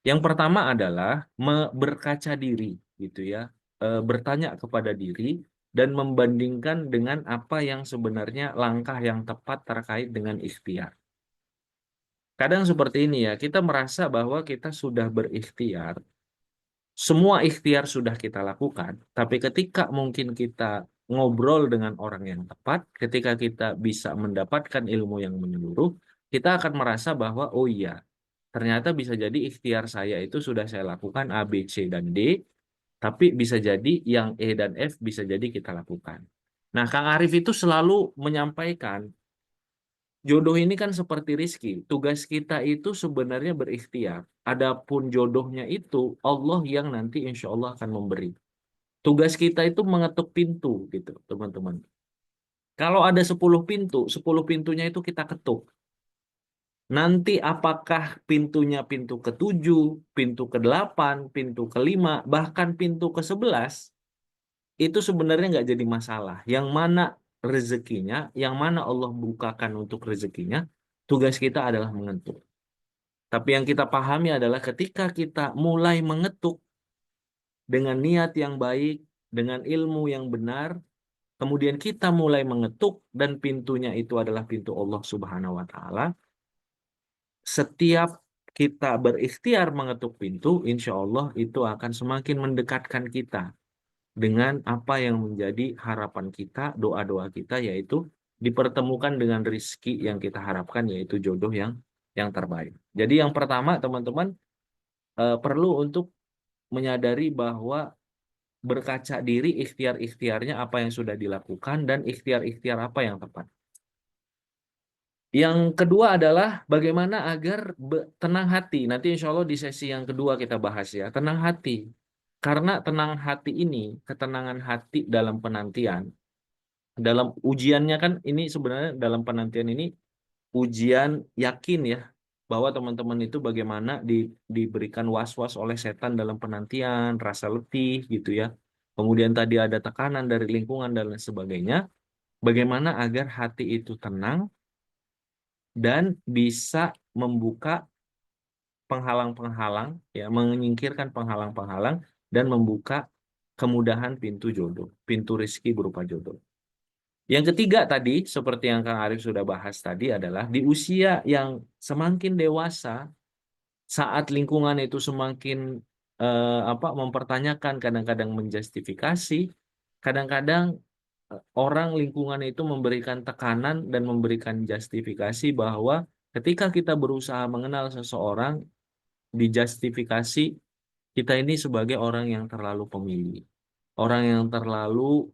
Speaker 3: Yang pertama adalah berkaca diri, gitu ya, bertanya kepada diri dan membandingkan dengan apa yang sebenarnya langkah yang tepat terkait dengan ikhtiar. Kadang seperti ini ya, kita merasa bahwa kita sudah berikhtiar, semua ikhtiar sudah kita lakukan, tapi ketika mungkin kita ngobrol dengan orang yang tepat, ketika kita bisa mendapatkan ilmu yang menyeluruh, kita akan merasa bahwa, oh iya, ternyata bisa jadi ikhtiar saya itu sudah saya lakukan A, B, C, dan D, tapi bisa jadi yang E dan F bisa jadi kita lakukan. Nah, Kang Arif itu selalu menyampaikan, jodoh ini kan seperti rizki. Tugas kita itu sebenarnya berikhtiar. Adapun jodohnya itu Allah yang nanti insya Allah akan memberi. Tugas kita itu mengetuk pintu gitu, teman-teman. Kalau ada 10 pintu, 10 pintunya itu kita ketuk. Nanti apakah pintunya pintu ke-7, pintu ke-8, pintu ke-5, bahkan pintu ke-11, itu sebenarnya nggak jadi masalah. Yang mana rezekinya, yang mana Allah bukakan untuk rezekinya, tugas kita adalah mengetuk. Tapi yang kita pahami adalah ketika kita mulai mengetuk dengan niat yang baik, dengan ilmu yang benar, kemudian kita mulai mengetuk dan pintunya itu adalah pintu Allah Subhanahu wa taala. Setiap kita berikhtiar mengetuk pintu, insya Allah itu akan semakin mendekatkan kita dengan apa yang menjadi harapan kita, doa-doa kita, yaitu dipertemukan dengan rizki yang kita harapkan, yaitu jodoh yang terbaik. Jadi yang pertama, teman-teman, perlu untuk menyadari bahwa berkaca diri ikhtiar-ikhtiarnya apa yang sudah dilakukan dan ikhtiar-ikhtiar apa yang tepat. Yang kedua adalah bagaimana agar tenang hati. Nanti insya Allah di sesi yang kedua kita bahas ya, tenang hati. Karena tenang hati ini, ketenangan hati dalam penantian, dalam ujiannya kan ini sebenarnya dalam penantian ini ujian yakin ya, bahwa teman-teman itu bagaimana diberikan was-was oleh setan dalam penantian, rasa letih gitu ya. Kemudian tadi ada tekanan dari lingkungan dan lain sebagainya. Bagaimana agar hati itu tenang dan bisa membuka penghalang-penghalang, ya, menyingkirkan penghalang-penghalang dan membuka kemudahan pintu jodoh, pintu rezeki berupa jodoh. Yang ketiga tadi, seperti yang Kang Arif sudah bahas tadi, adalah di usia yang semakin dewasa, saat lingkungan itu semakin mempertanyakan, kadang-kadang menjustifikasi, kadang-kadang orang lingkungan itu memberikan tekanan dan memberikan justifikasi bahwa ketika kita berusaha mengenal seseorang, dijustifikasi kita ini sebagai orang yang terlalu pemilih, orang yang terlalu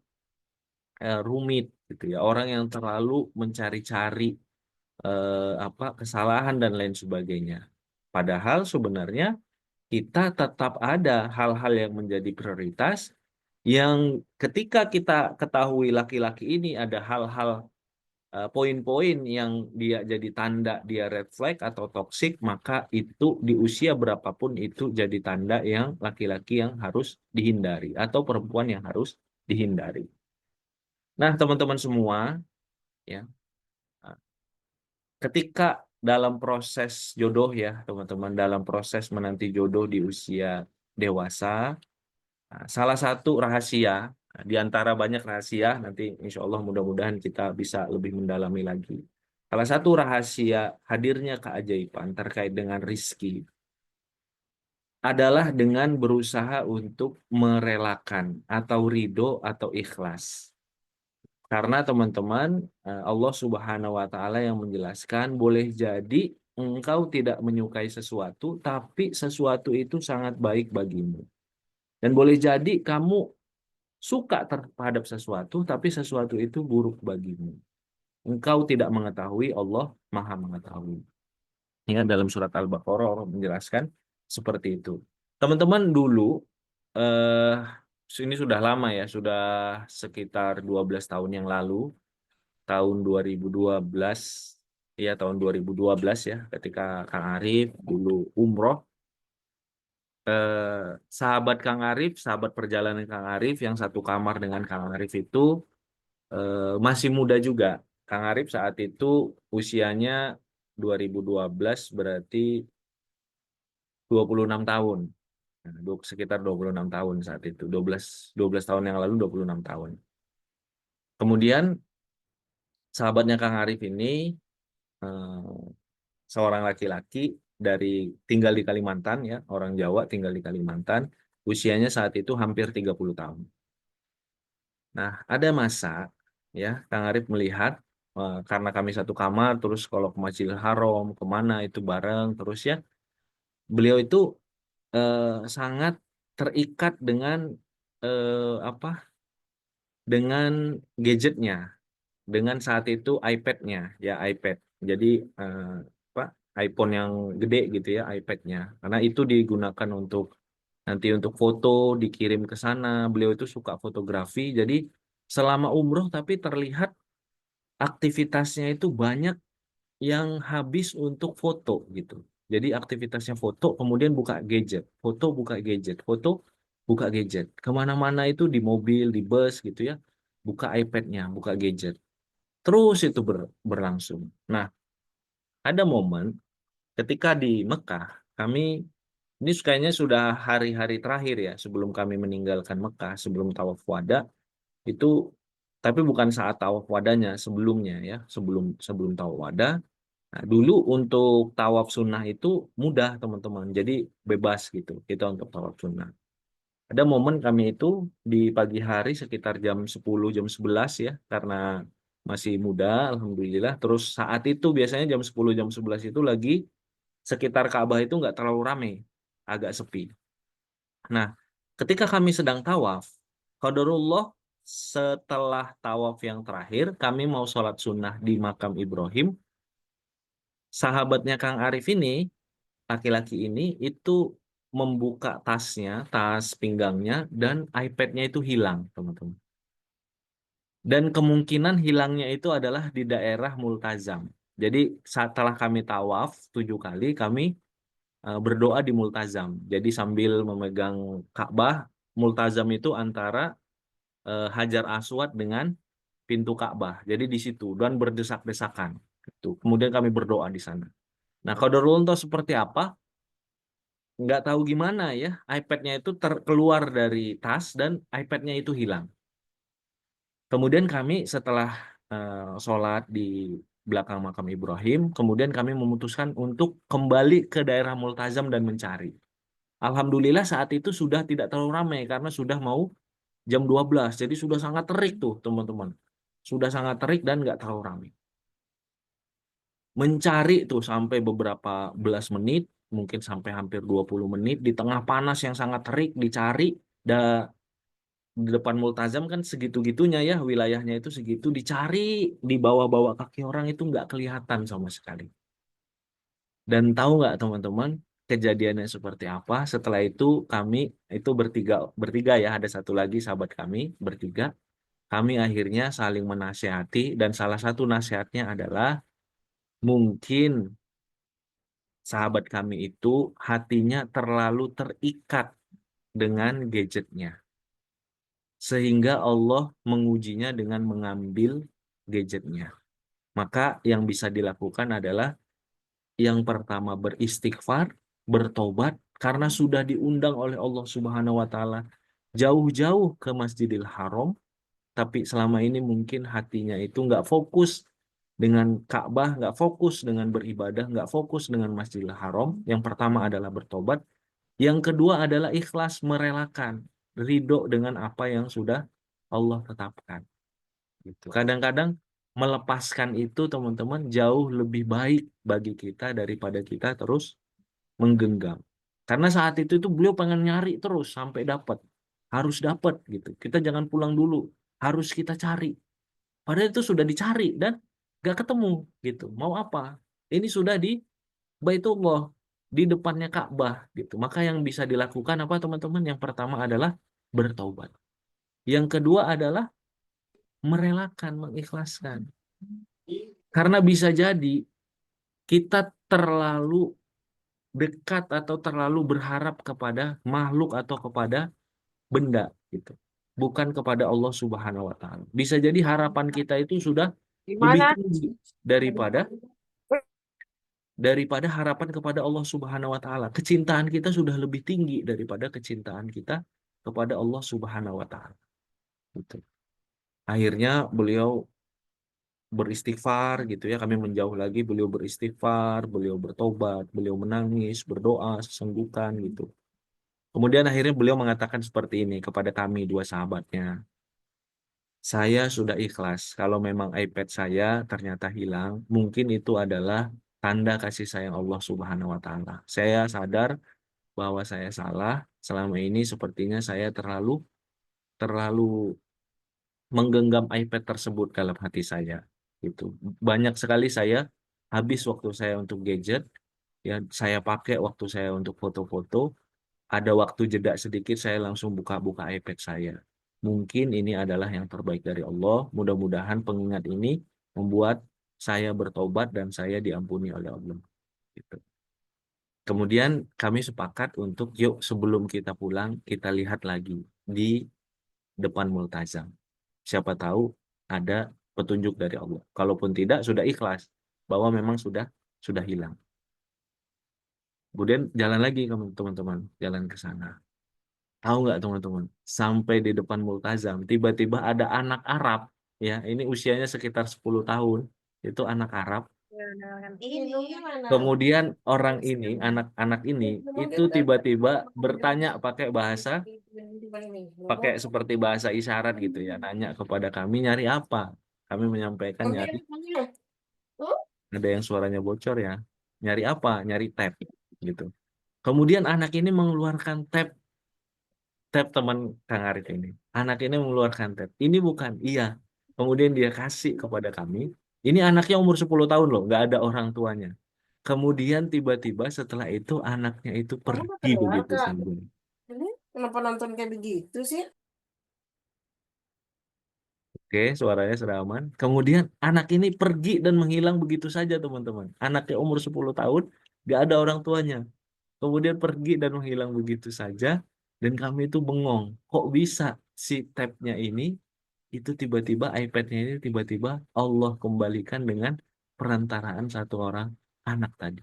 Speaker 3: rumit gitu ya, orang yang terlalu mencari-cari kesalahan dan lain sebagainya. Padahal sebenarnya kita tetap ada hal-hal yang menjadi prioritas yang ketika kita ketahui laki-laki ini ada hal-hal poin-poin yang dia jadi tanda dia red flag atau toxic, maka itu di usia berapapun itu jadi tanda yang laki-laki yang harus dihindari atau perempuan yang harus dihindari. Nah, teman-teman semua, ya, ketika dalam proses jodoh ya, teman-teman, dalam proses menanti jodoh di usia dewasa, salah satu rahasia, di antara banyak rahasia, nanti insya Allah mudah-mudahan kita bisa lebih mendalami lagi. Salah satu rahasia hadirnya keajaiban terkait dengan rizki adalah dengan berusaha untuk merelakan atau ridho atau ikhlas. Karena teman-teman, Allah Subhanahu wa taala yang menjelaskan boleh jadi engkau tidak menyukai sesuatu, tapi sesuatu itu sangat baik bagimu. Dan boleh jadi kamu suka terhadap sesuatu, tapi sesuatu itu buruk bagimu. Engkau tidak mengetahui, Allah Maha mengetahui. Ya, dalam surat Al-Baqarah Allah menjelaskan seperti itu. Teman-teman dulu, eh, ini sudah lama ya, sudah sekitar 12 tahun yang lalu, tahun 2012, ya tahun 2012 ya, ketika Kang Arif dulu umroh, sahabat Kang Arif, sahabat perjalanan Kang Arif yang satu kamar dengan Kang Arif itu masih muda juga. Kang Arif saat itu usianya 2012 berarti 26 tahun. Nah, sekitar 26 tahun saat itu. 12 tahun yang lalu 26 tahun. Kemudian sahabatnya Kang Arif ini eh, seorang laki-laki dari tinggal di Kalimantan ya, orang Jawa tinggal di Kalimantan, usianya saat itu hampir 30 tahun. Nah, ada masa ya Kang Arif melihat karena kami satu kamar terus kalau ke Masjidil Haram kemana itu bareng terus ya, beliau itu sangat terikat dengan apa? Dengan gadgetnya, dengan saat itu iPad-nya, ya iPad. Jadi apa? iPhone yang gede gitu ya, iPad-nya. Karena itu digunakan untuk nanti untuk foto dikirim ke sana. Beliau itu suka fotografi. Jadi selama umroh tapi terlihat aktivitasnya itu banyak yang habis untuk foto gitu. Jadi aktivitasnya foto, kemudian buka gadget, foto buka gadget, foto buka gadget. Kemana-mana itu di mobil, di bus gitu ya, buka iPad-nya, buka gadget. Terus itu berlangsung. Nah, ada momen ketika di Mekah, kami ini kayaknya sudah hari-hari terakhir ya sebelum kami meninggalkan Mekah, sebelum tawaf wada itu, tapi bukan saat tawaf wadanya, sebelumnya ya, sebelum sebelum tawaf wada. Nah, dulu untuk tawaf sunnah itu mudah teman-teman, jadi bebas gitu kita untuk tawaf sunnah. Ada momen kami itu di pagi hari sekitar jam 10, jam 11 ya, karena masih muda, alhamdulillah. Terus saat itu biasanya jam 10, jam 11 itu lagi sekitar Ka'bah itu nggak terlalu ramai, agak sepi. Nah, ketika kami sedang tawaf, qadarullah setelah tawaf yang terakhir, kami mau sholat sunnah di makam Ibrahim. Sahabatnya Kang Arif ini, laki-laki ini itu membuka tasnya, tas pinggangnya, dan iPad-nya itu hilang, teman-teman. Dan kemungkinan hilangnya itu adalah di daerah Multazam. Jadi setelah kami tawaf 7 kali, kami berdoa di Multazam. Jadi sambil memegang Ka'bah, Multazam itu antara Hajar Aswad dengan pintu Ka'bah. Jadi di situ dan berdesak-desakan. Gitu. Kemudian kami berdoa di sana. Nah, qadarullah seperti apa? Nggak tahu gimana ya, iPad-nya itu keluar dari tas dan iPad-nya itu hilang. Kemudian kami setelah sholat di belakang makam Ibrahim, kemudian kami memutuskan untuk kembali ke daerah Multazam dan mencari. Alhamdulillah saat itu sudah tidak terlalu ramai karena sudah mau jam 12, jadi sudah sangat terik tuh teman-teman. Sudah sangat terik dan nggak terlalu ramai. Mencari tuh sampai beberapa belas menit, mungkin sampai hampir 20 menit di tengah panas yang sangat terik dicari. Di depan Multazam kan segitu-gitunya ya, wilayahnya itu segitu, dicari di bawah-bawah kaki orang itu nggak kelihatan sama sekali. Dan tahu nggak teman-teman kejadiannya seperti apa? Setelah itu kami itu bertiga bertiga ya, ada satu lagi sahabat kami bertiga. Kami akhirnya saling menasihati dan salah satu nasihatnya adalah mungkin sahabat kami itu hatinya terlalu terikat dengan gadgetnya. Sehingga Allah mengujinya dengan mengambil gadgetnya. Maka yang bisa dilakukan adalah yang pertama beristighfar, bertobat, karena sudah diundang oleh Allah Subhanahu wa Ta'ala jauh-jauh ke Masjidil Haram, tapi selama ini mungkin hatinya itu nggak fokus dengan Ka'bah, nggak fokus dengan beribadah, nggak fokus dengan Masjidil Haram. Yang pertama adalah bertobat. Yang kedua adalah ikhlas merelakan, ridho dengan apa yang sudah Allah tetapkan. Gitu. Kadang-kadang melepaskan itu teman-teman jauh lebih baik bagi kita daripada kita terus menggenggam. Karena saat itu beliau pengen nyari terus sampai dapat. Harus dapat gitu. Kita jangan pulang dulu. Harus kita cari. Padahal itu sudah dicari dan gak ketemu gitu. Mau apa? Ini sudah di Baitullah, di depannya Ka'bah gitu. Maka yang bisa dilakukan apa teman-teman? Yang pertama adalah bertaubat. Yang kedua adalah merelakan, mengikhlaskan. Karena bisa jadi kita terlalu dekat atau terlalu berharap kepada makhluk atau kepada benda gitu. Bukan kepada Allah Subhanahu wa taala. Bisa jadi harapan kita itu sudah lebih
Speaker 4: Gimana?
Speaker 3: tinggi daripada harapan kepada Allah Subhanahu wa taala. Kecintaan kita sudah lebih tinggi daripada kecintaan kita kepada Allah Subhanahu wa taala. Gitu. Akhirnya beliau beristighfar gitu ya, kami menjauh lagi, beliau beristighfar, beliau bertobat, beliau menangis, berdoa sesenggukan gitu. Kemudian akhirnya beliau mengatakan seperti ini kepada kami dua sahabatnya. Saya sudah ikhlas. Kalau memang iPad saya ternyata hilang, mungkin itu adalah tanda kasih sayang Allah Subhanahu wa taala. Saya sadar bahwa saya salah. Selama ini sepertinya saya terlalu terlalu menggenggam iPad tersebut dalam hati saya. Itu banyak sekali saya habis waktu saya untuk gadget, ya saya pakai waktu saya untuk foto-foto. Ada waktu jeda sedikit saya langsung buka-buka iPad saya. Mungkin ini adalah yang terbaik dari Allah. Mudah-mudahan pengingat ini membuat saya bertobat dan saya diampuni oleh Allah. Gitu. Kemudian kami sepakat untuk yuk sebelum kita pulang kita lihat lagi di depan multazam. Siapa tahu ada petunjuk dari Allah. Kalaupun tidak sudah ikhlas bahwa memang sudah hilang. Kemudian jalan lagi teman-teman, jalan ke sana. Tahu nggak teman-teman? Sampai di depan multazam, tiba-tiba ada anak Arab, ya ini usianya sekitar 10 tahun, itu anak Arab.
Speaker 4: Minumnya mana?
Speaker 3: Kemudian orang ini, anak-anak ini, itu tiba-tiba bertanya pakai seperti bahasa isyarat gitu ya, nanya kepada kami nyari apa? Kami menyampaikan nyari, ada yang suaranya bocor ya, nyari apa? Nyari tab gitu. Kemudian anak ini mengeluarkan tab teman Kang Arif ini. Anak ini mengeluarkan tab. Ini bukan, iya. Kemudian dia kasih kepada kami. Ini anaknya umur 10 tahun loh, nggak ada orang tuanya. Kemudian tiba-tiba setelah itu anaknya itu
Speaker 4: Kamu udah
Speaker 3: pergi
Speaker 4: keluar,
Speaker 3: begitu
Speaker 4: Kak?
Speaker 3: saja.
Speaker 4: Ini kenapa nonton kayak begitu sih?
Speaker 3: Oke, suaranya sudah aman. Kemudian anak ini pergi dan menghilang begitu saja teman-teman. Anaknya umur 10 tahun, nggak ada orang tuanya. Kemudian pergi dan menghilang begitu saja. Dan kami itu bengong. Kok bisa si tabnya ini itu tiba-tiba iPad-nya ini tiba-tiba Allah kembalikan dengan perantaraan satu orang anak tadi.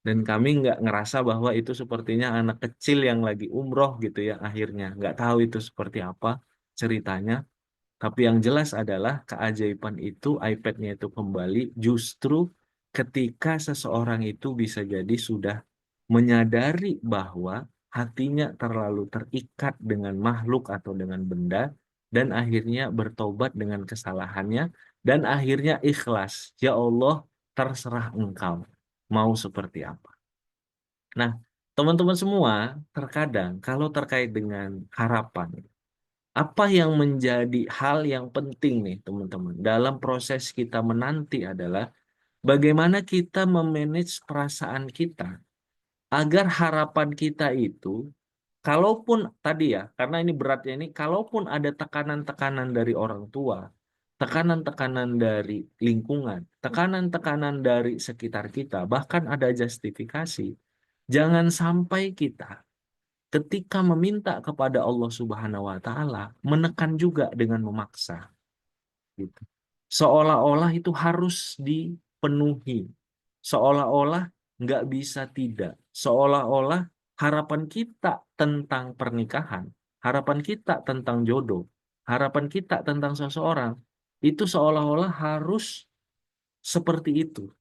Speaker 3: Dan kami nggak ngerasa bahwa itu sepertinya anak kecil yang lagi umroh gitu ya akhirnya. Nggak tahu itu seperti apa ceritanya. Tapi yang jelas adalah keajaiban itu iPad-nya itu kembali justru ketika seseorang itu bisa jadi sudah menyadari bahwa hatinya terlalu terikat dengan makhluk atau dengan benda dan akhirnya bertobat dengan kesalahannya dan akhirnya ikhlas. Ya Allah, terserah Engkau mau seperti apa. Nah, teman-teman semua, terkadang kalau terkait dengan harapan, apa yang menjadi hal yang penting nih teman-teman dalam proses kita menanti adalah bagaimana kita memanage perasaan kita agar harapan kita itu, kalaupun tadi ya, karena ini beratnya ini, kalaupun ada tekanan-tekanan dari orang tua, tekanan-tekanan dari lingkungan, tekanan-tekanan dari sekitar kita, bahkan ada justifikasi, jangan sampai kita ketika meminta kepada Allah Subhanahu wa taala menekan juga dengan memaksa gitu. Seolah-olah itu harus dipenuhi. Seolah-olah nggak bisa tidak. Seolah-olah harapan kita tentang pernikahan, harapan kita tentang jodoh, harapan kita tentang seseorang itu seolah-olah harus seperti itu.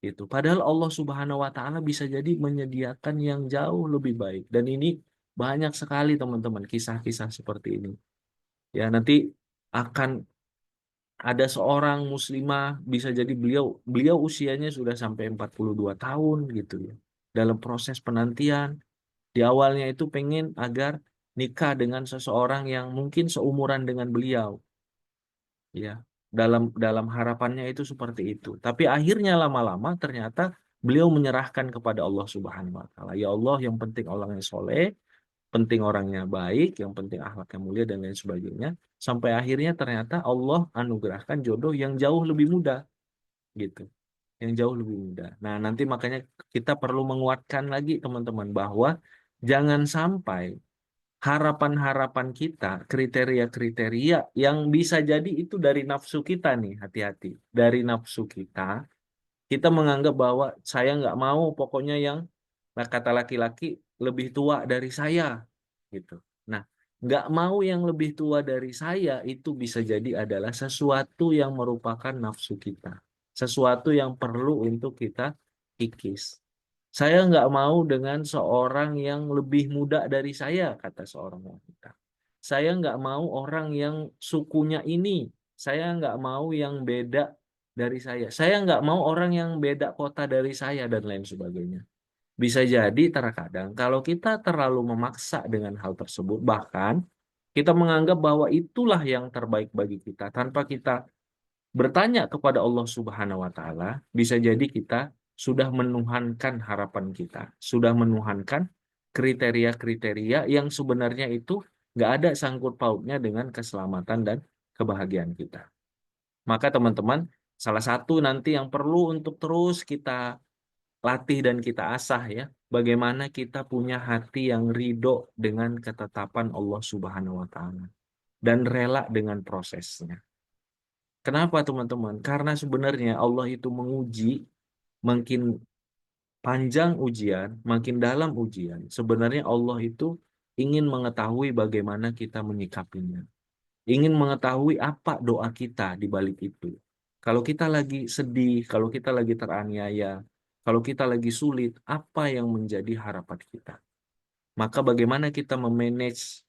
Speaker 3: Gitu. Padahal Allah Subhanahu wa taala bisa jadi menyediakan yang jauh lebih baik. Dan ini banyak sekali teman-teman kisah-kisah seperti ini. Ya, nanti akan ada seorang muslimah, bisa jadi beliau beliau usianya sudah sampai 42 tahun gitu ya. Dalam proses penantian, di awalnya itu pengen agar nikah dengan seseorang yang mungkin seumuran dengan beliau, ya. Dalam harapannya itu seperti itu. Tapi akhirnya lama-lama ternyata beliau menyerahkan kepada Allah Subhanahu wa taala. Ya Allah, yang penting orangnya soleh, penting orangnya baik, yang penting akhlaknya mulia dan lain sebagainya. Sampai akhirnya ternyata Allah anugerahkan jodoh yang jauh lebih muda gitu. Yang jauh lebih muda. Nah, nanti makanya kita perlu menguatkan lagi teman-teman bahwa jangan sampai harapan-harapan kita, kriteria-kriteria yang bisa jadi itu dari nafsu kita nih, hati-hati. Dari nafsu kita menganggap bahwa saya nggak mau pokoknya yang, nah, kata laki-laki, lebih tua dari saya gitu. Nah, nggak mau yang lebih tua dari saya itu bisa jadi adalah sesuatu yang merupakan nafsu kita, sesuatu yang perlu untuk kita kikis. Saya nggak mau dengan seorang yang lebih muda dari saya, kata seorang wanita. Saya nggak mau orang yang sukunya ini. Saya nggak mau yang beda dari saya. Saya nggak mau orang yang beda kota dari saya dan lain sebagainya. Bisa jadi terkadang kalau kita terlalu memaksa dengan hal tersebut, bahkan kita menganggap bahwa itulah yang terbaik bagi kita tanpa kita bertanya kepada Allah Subhanahu wa taala, bisa jadi kita sudah menuhankan harapan kita, sudah menuhankan kriteria-kriteria yang sebenarnya itu nggak ada sangkut pautnya dengan keselamatan dan kebahagiaan kita. Maka teman-teman, salah satu nanti yang perlu untuk terus kita latih dan kita asah ya, bagaimana kita punya hati yang ridho dengan ketetapan Allah Subhanahu wa taala dan rela dengan prosesnya. Kenapa teman-teman? Karena sebenarnya Allah itu menguji, makin panjang ujian, makin dalam ujian. Sebenarnya Allah itu ingin mengetahui bagaimana kita menyikapinya. Ingin mengetahui apa doa kita di balik itu. Kalau kita lagi sedih, kalau kita lagi teraniaya, kalau kita lagi sulit, apa yang menjadi harapan kita? Maka bagaimana kita memanage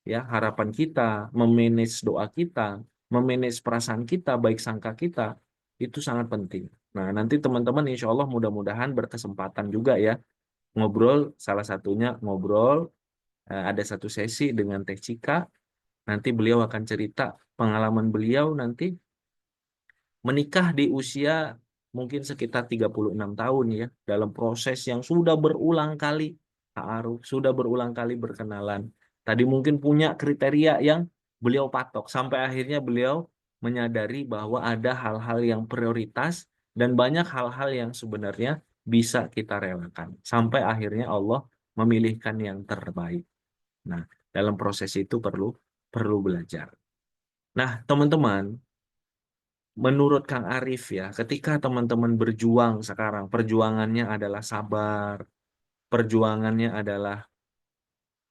Speaker 3: ya harapan kita, memanage doa kita, memanage perasaan kita, baik sangka kita, itu sangat penting. Nah, nanti teman-teman insya Allah mudah-mudahan berkesempatan juga ya ngobrol, salah satunya ngobrol, ada satu sesi dengan Teh Cika, nanti beliau akan cerita pengalaman beliau nanti menikah di usia mungkin sekitar 36 tahun ya, dalam proses yang sudah berulang kali ta'aruf, sudah berulang kali berkenalan. Tadi mungkin punya kriteria yang beliau patok, sampai akhirnya beliau menyadari bahwa ada hal-hal yang prioritas dan banyak hal-hal yang sebenarnya bisa kita relakan. Sampai akhirnya Allah memilihkan yang terbaik. Nah, dalam proses itu perlu perlu belajar. Nah, teman-teman, menurut Kang Arif ya, ketika teman-teman berjuang sekarang, perjuangannya adalah sabar, perjuangannya adalah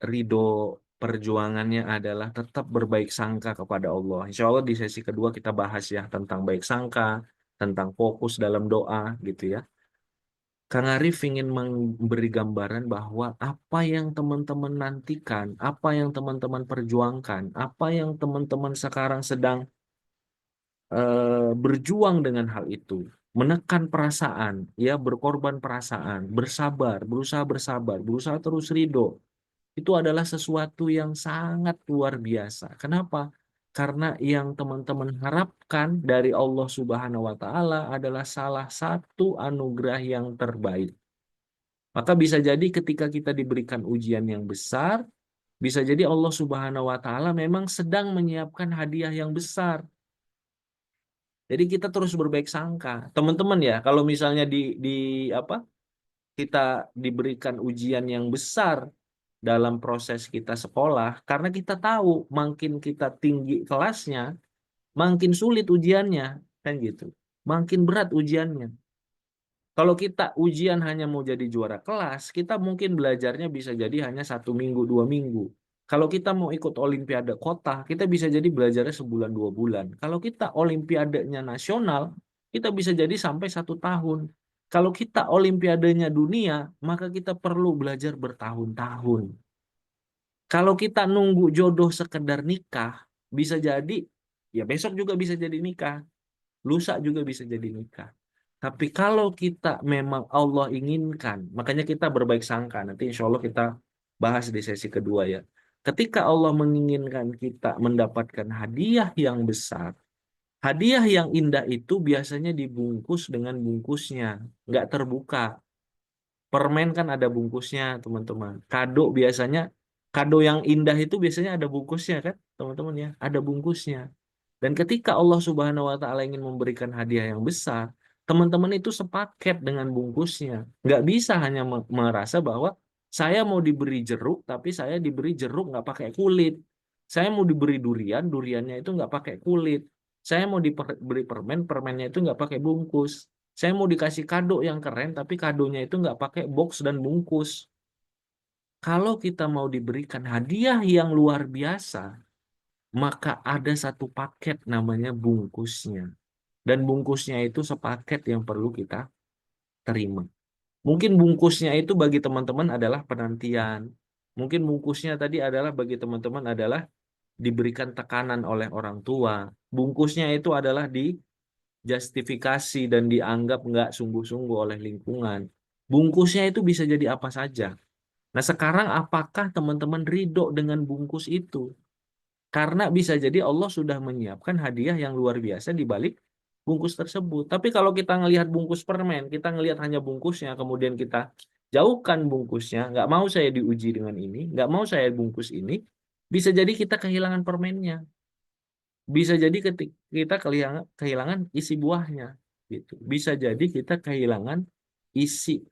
Speaker 3: ridho, perjuangannya adalah tetap berbaik sangka kepada Allah. Insya Allah di sesi kedua kita bahas ya tentang baik sangka, tentang fokus dalam doa gitu ya. Kang Arif ingin memberi gambaran bahwa apa yang teman-teman nantikan, apa yang teman-teman perjuangkan, apa yang teman-teman sekarang sedang berjuang dengan hal itu, menekan perasaan, ya berkorban perasaan, bersabar, berusaha bersabar, berusaha terus ridho, itu adalah sesuatu yang sangat luar biasa. Kenapa? Karena yang teman-teman harapkan dari Allah Subhanahu wa taala adalah salah satu anugerah yang terbaik. Maka bisa jadi ketika kita diberikan ujian yang besar, bisa jadi Allah Subhanahu wa taala memang sedang menyiapkan hadiah yang besar. Jadi kita terus berbaik sangka. Teman-teman ya, kalau misalnya di apa? Kita diberikan ujian yang besar dalam proses kita sekolah, karena kita tahu makin kita tinggi kelasnya, makin sulit ujiannya, kan gitu. Makin berat ujiannya. Kalau kita ujian hanya mau jadi juara kelas, kita mungkin belajarnya bisa jadi hanya 1 minggu, 2 minggu. Kalau kita mau ikut olimpiade kota, kita bisa jadi belajarnya sebulan, 2 bulan. Kalau kita olimpiadenya nasional, kita bisa jadi sampai 1 tahun. Kalau kita olimpiadenya dunia, maka kita perlu belajar bertahun-tahun. Kalau kita nunggu jodoh sekedar nikah, bisa jadi ya besok juga bisa jadi nikah, lusa juga bisa jadi nikah. Tapi kalau kita memang Allah inginkan, makanya kita berbaik sangka. Nanti insya Allah kita bahas di sesi kedua ya. Ketika Allah menginginkan kita mendapatkan hadiah yang besar, hadiah yang indah itu biasanya dibungkus dengan bungkusnya, nggak terbuka. Permen kan ada bungkusnya, teman-teman. Kado yang indah itu biasanya ada bungkusnya kan, teman-teman ya. Ada bungkusnya. Dan ketika Allah Subhanahu wa taala ingin memberikan hadiah yang besar, teman-teman itu sepaket dengan bungkusnya. Nggak bisa hanya merasa bahwa saya mau diberi jeruk, tapi saya diberi jeruk nggak pakai kulit. Saya mau diberi durian, duriannya itu nggak pakai kulit. Saya mau diberi permen, permennya itu nggak pakai bungkus. Saya mau dikasih kado yang keren, tapi kadonya itu nggak pakai box dan bungkus. Kalau kita mau diberikan hadiah yang luar biasa, maka ada satu paket namanya bungkusnya. Dan bungkusnya itu sepaket yang perlu kita terima. Mungkin bungkusnya itu bagi teman-teman adalah penantian. Mungkin bungkusnya tadi adalah bagi teman-teman adalah diberikan tekanan oleh orang tua. Bungkusnya itu adalah dijustifikasi dan dianggap nggak sungguh-sungguh oleh lingkungan. Bungkusnya itu bisa jadi apa saja. Nah sekarang apakah teman-teman ridho dengan bungkus itu? Karena bisa jadi Allah sudah menyiapkan hadiah yang luar biasa di balik bungkus tersebut. Tapi kalau kita ngelihat bungkus permen, kita ngelihat hanya bungkusnya, kemudian kita jauhkan bungkusnya, nggak mau saya diuji dengan ini, nggak mau saya bungkus ini, bisa jadi kita kehilangan permennya. Bisa jadi kita kehilangan isi buahnya. Gitu. Bisa jadi kita kehilangan isi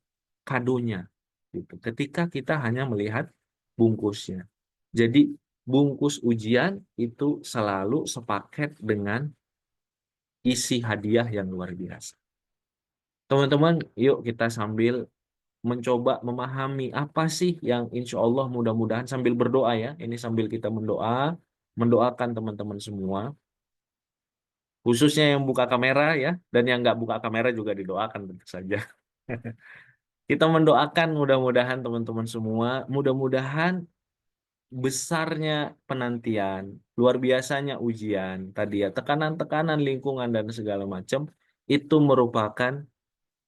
Speaker 3: kadonya. Gitu. Ketika kita hanya melihat bungkusnya. Jadi bungkus ujian itu selalu sepaket dengan isi hadiah yang luar biasa. Teman-teman, yuk kita sambil mencoba memahami apa sih yang insya Allah mudah-mudahan sambil berdoa ya. Ini sambil kita mendoakan teman-teman semua. Khususnya yang buka kamera ya, dan yang nggak buka kamera juga didoakan tentu saja. Kita mendoakan mudah-mudahan teman-teman semua, mudah-mudahan besarnya penantian, luar biasanya ujian tadi ya, tekanan-tekanan lingkungan dan segala macam itu merupakan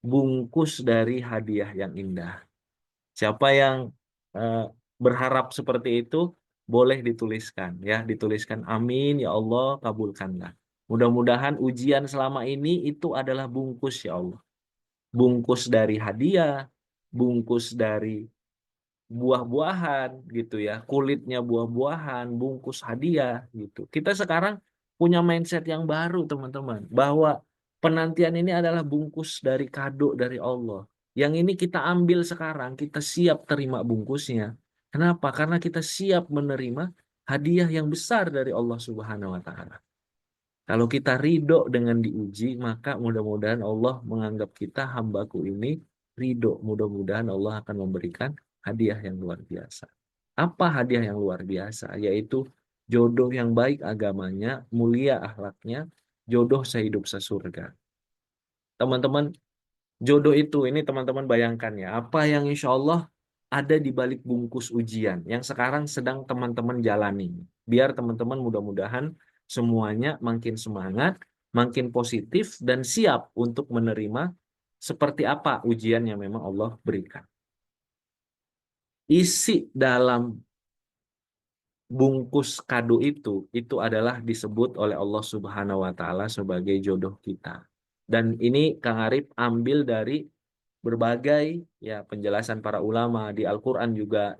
Speaker 3: bungkus dari hadiah yang indah. Siapa yang eh, berharap seperti itu boleh dituliskan ya, dituliskan amin ya Allah kabulkanlah. Mudah-mudahan ujian selama ini itu adalah bungkus ya Allah. Bungkus dari hadiah, bungkus dari buah-buahan gitu ya, kulitnya buah-buahan, bungkus hadiah gitu. Kita sekarang punya mindset yang baru teman-teman, bahwa penantian ini adalah bungkus dari kado dari Allah. Yang ini kita ambil sekarang, kita siap terima bungkusnya. Kenapa? Karena kita siap menerima hadiah yang besar dari Allah Subhanahu wa taala. Kalau kita ridho dengan diuji, maka mudah-mudahan Allah menganggap kita hambaku ini ridho. Mudah-mudahan Allah akan memberikan hadiah yang luar biasa. Apa hadiah yang luar biasa? Yaitu jodoh yang baik agamanya, mulia akhlaknya, jodoh sehidup sesurga. Teman-teman, jodoh itu, ini teman-teman bayangkan ya, apa yang insya Allah ada di balik bungkus ujian yang sekarang sedang teman-teman jalani. Biar teman-teman mudah-mudahan semuanya makin semangat, makin positif, dan siap untuk menerima seperti apa ujian yang memang Allah berikan. Isi dalam bungkus kado itu adalah disebut oleh Allah Subhanahu wa taala sebagai jodoh kita. Dan ini Kang Arif ambil dari berbagai ya penjelasan para ulama di Al-Qur'an juga,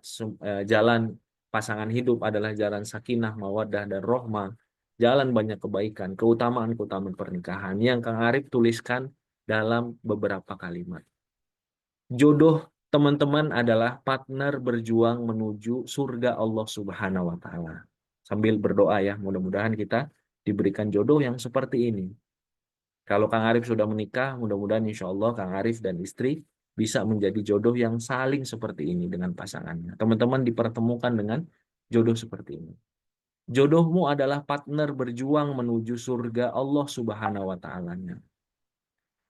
Speaker 3: jalan pasangan hidup adalah jalan sakinah, mawaddah dan rohmah. Jalan banyak kebaikan, keutamaan-keutamaan pernikahan yang Kang Arif tuliskan dalam beberapa kalimat. Jodoh teman-teman adalah partner berjuang menuju surga Allah Subhanahu wa taala. Sambil berdoa ya, mudah-mudahan kita diberikan jodoh yang seperti ini. Kalau Kang Arif sudah menikah, mudah-mudahan insya Allah Kang Arif dan istri bisa menjadi jodoh yang saling seperti ini dengan pasangannya. Teman-teman dipertemukan dengan jodoh seperti ini. Jodohmu adalah partner berjuang menuju surga Allah Subhanahu wa taala-nya.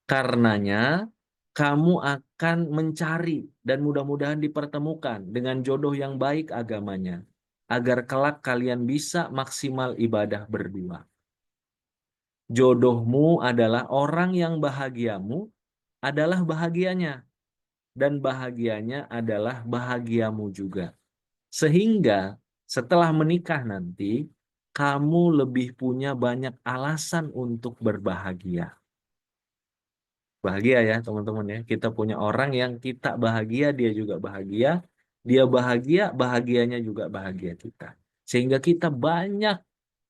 Speaker 3: Karenanya kamu akan mencari dan mudah-mudahan dipertemukan dengan jodoh yang baik agamanya, agar kelak kalian bisa maksimal ibadah berdua. Jodohmu adalah orang yang bahagiamu adalah bahagianya. Dan bahagianya adalah bahagiamu juga. Sehingga setelah menikah nanti, kamu lebih punya banyak alasan untuk berbahagia. Bahagia ya teman-teman ya. Kita punya orang yang kita bahagia, dia juga bahagia. Dia bahagia, bahagianya juga bahagia kita. Sehingga kita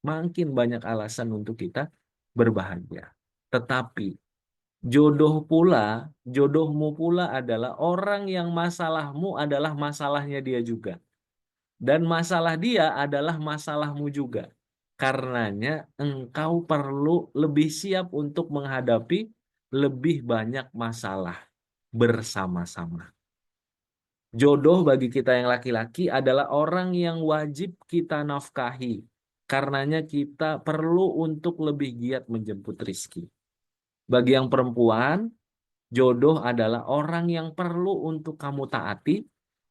Speaker 3: makin banyak alasan untuk kita berbahagia. Tetapi jodohmu pula adalah orang yang masalahmu adalah masalahnya dia juga. Dan masalah dia adalah masalahmu juga. Karenanya engkau perlu lebih siap untuk menghadapi lebih banyak masalah bersama-sama. Jodoh bagi kita yang laki-laki adalah orang yang wajib kita nafkahi. Karenanya kita perlu untuk lebih giat menjemput rizki. Bagi yang perempuan, jodoh adalah orang yang perlu untuk kamu taati.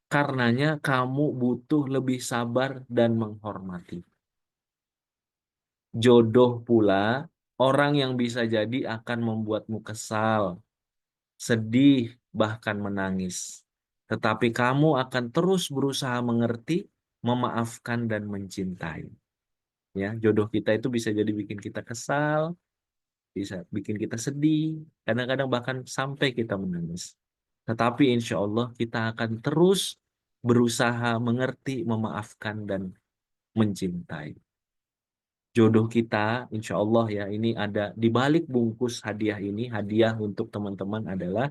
Speaker 3: Karenanya kamu butuh lebih sabar dan menghormati. Jodoh pula orang yang bisa jadi akan membuatmu kesal, sedih, bahkan menangis. Tetapi kamu akan terus berusaha mengerti, memaafkan, dan mencintai. Ya, jodoh kita itu bisa jadi bikin kita kesal, bisa bikin kita sedih, kadang-kadang bahkan sampai kita menangis. Tetapi insya Allah kita akan terus berusaha mengerti, memaafkan, dan mencintai. Jodoh kita, insya Allah ya, ini ada di balik bungkus hadiah ini, hadiah untuk teman-teman adalah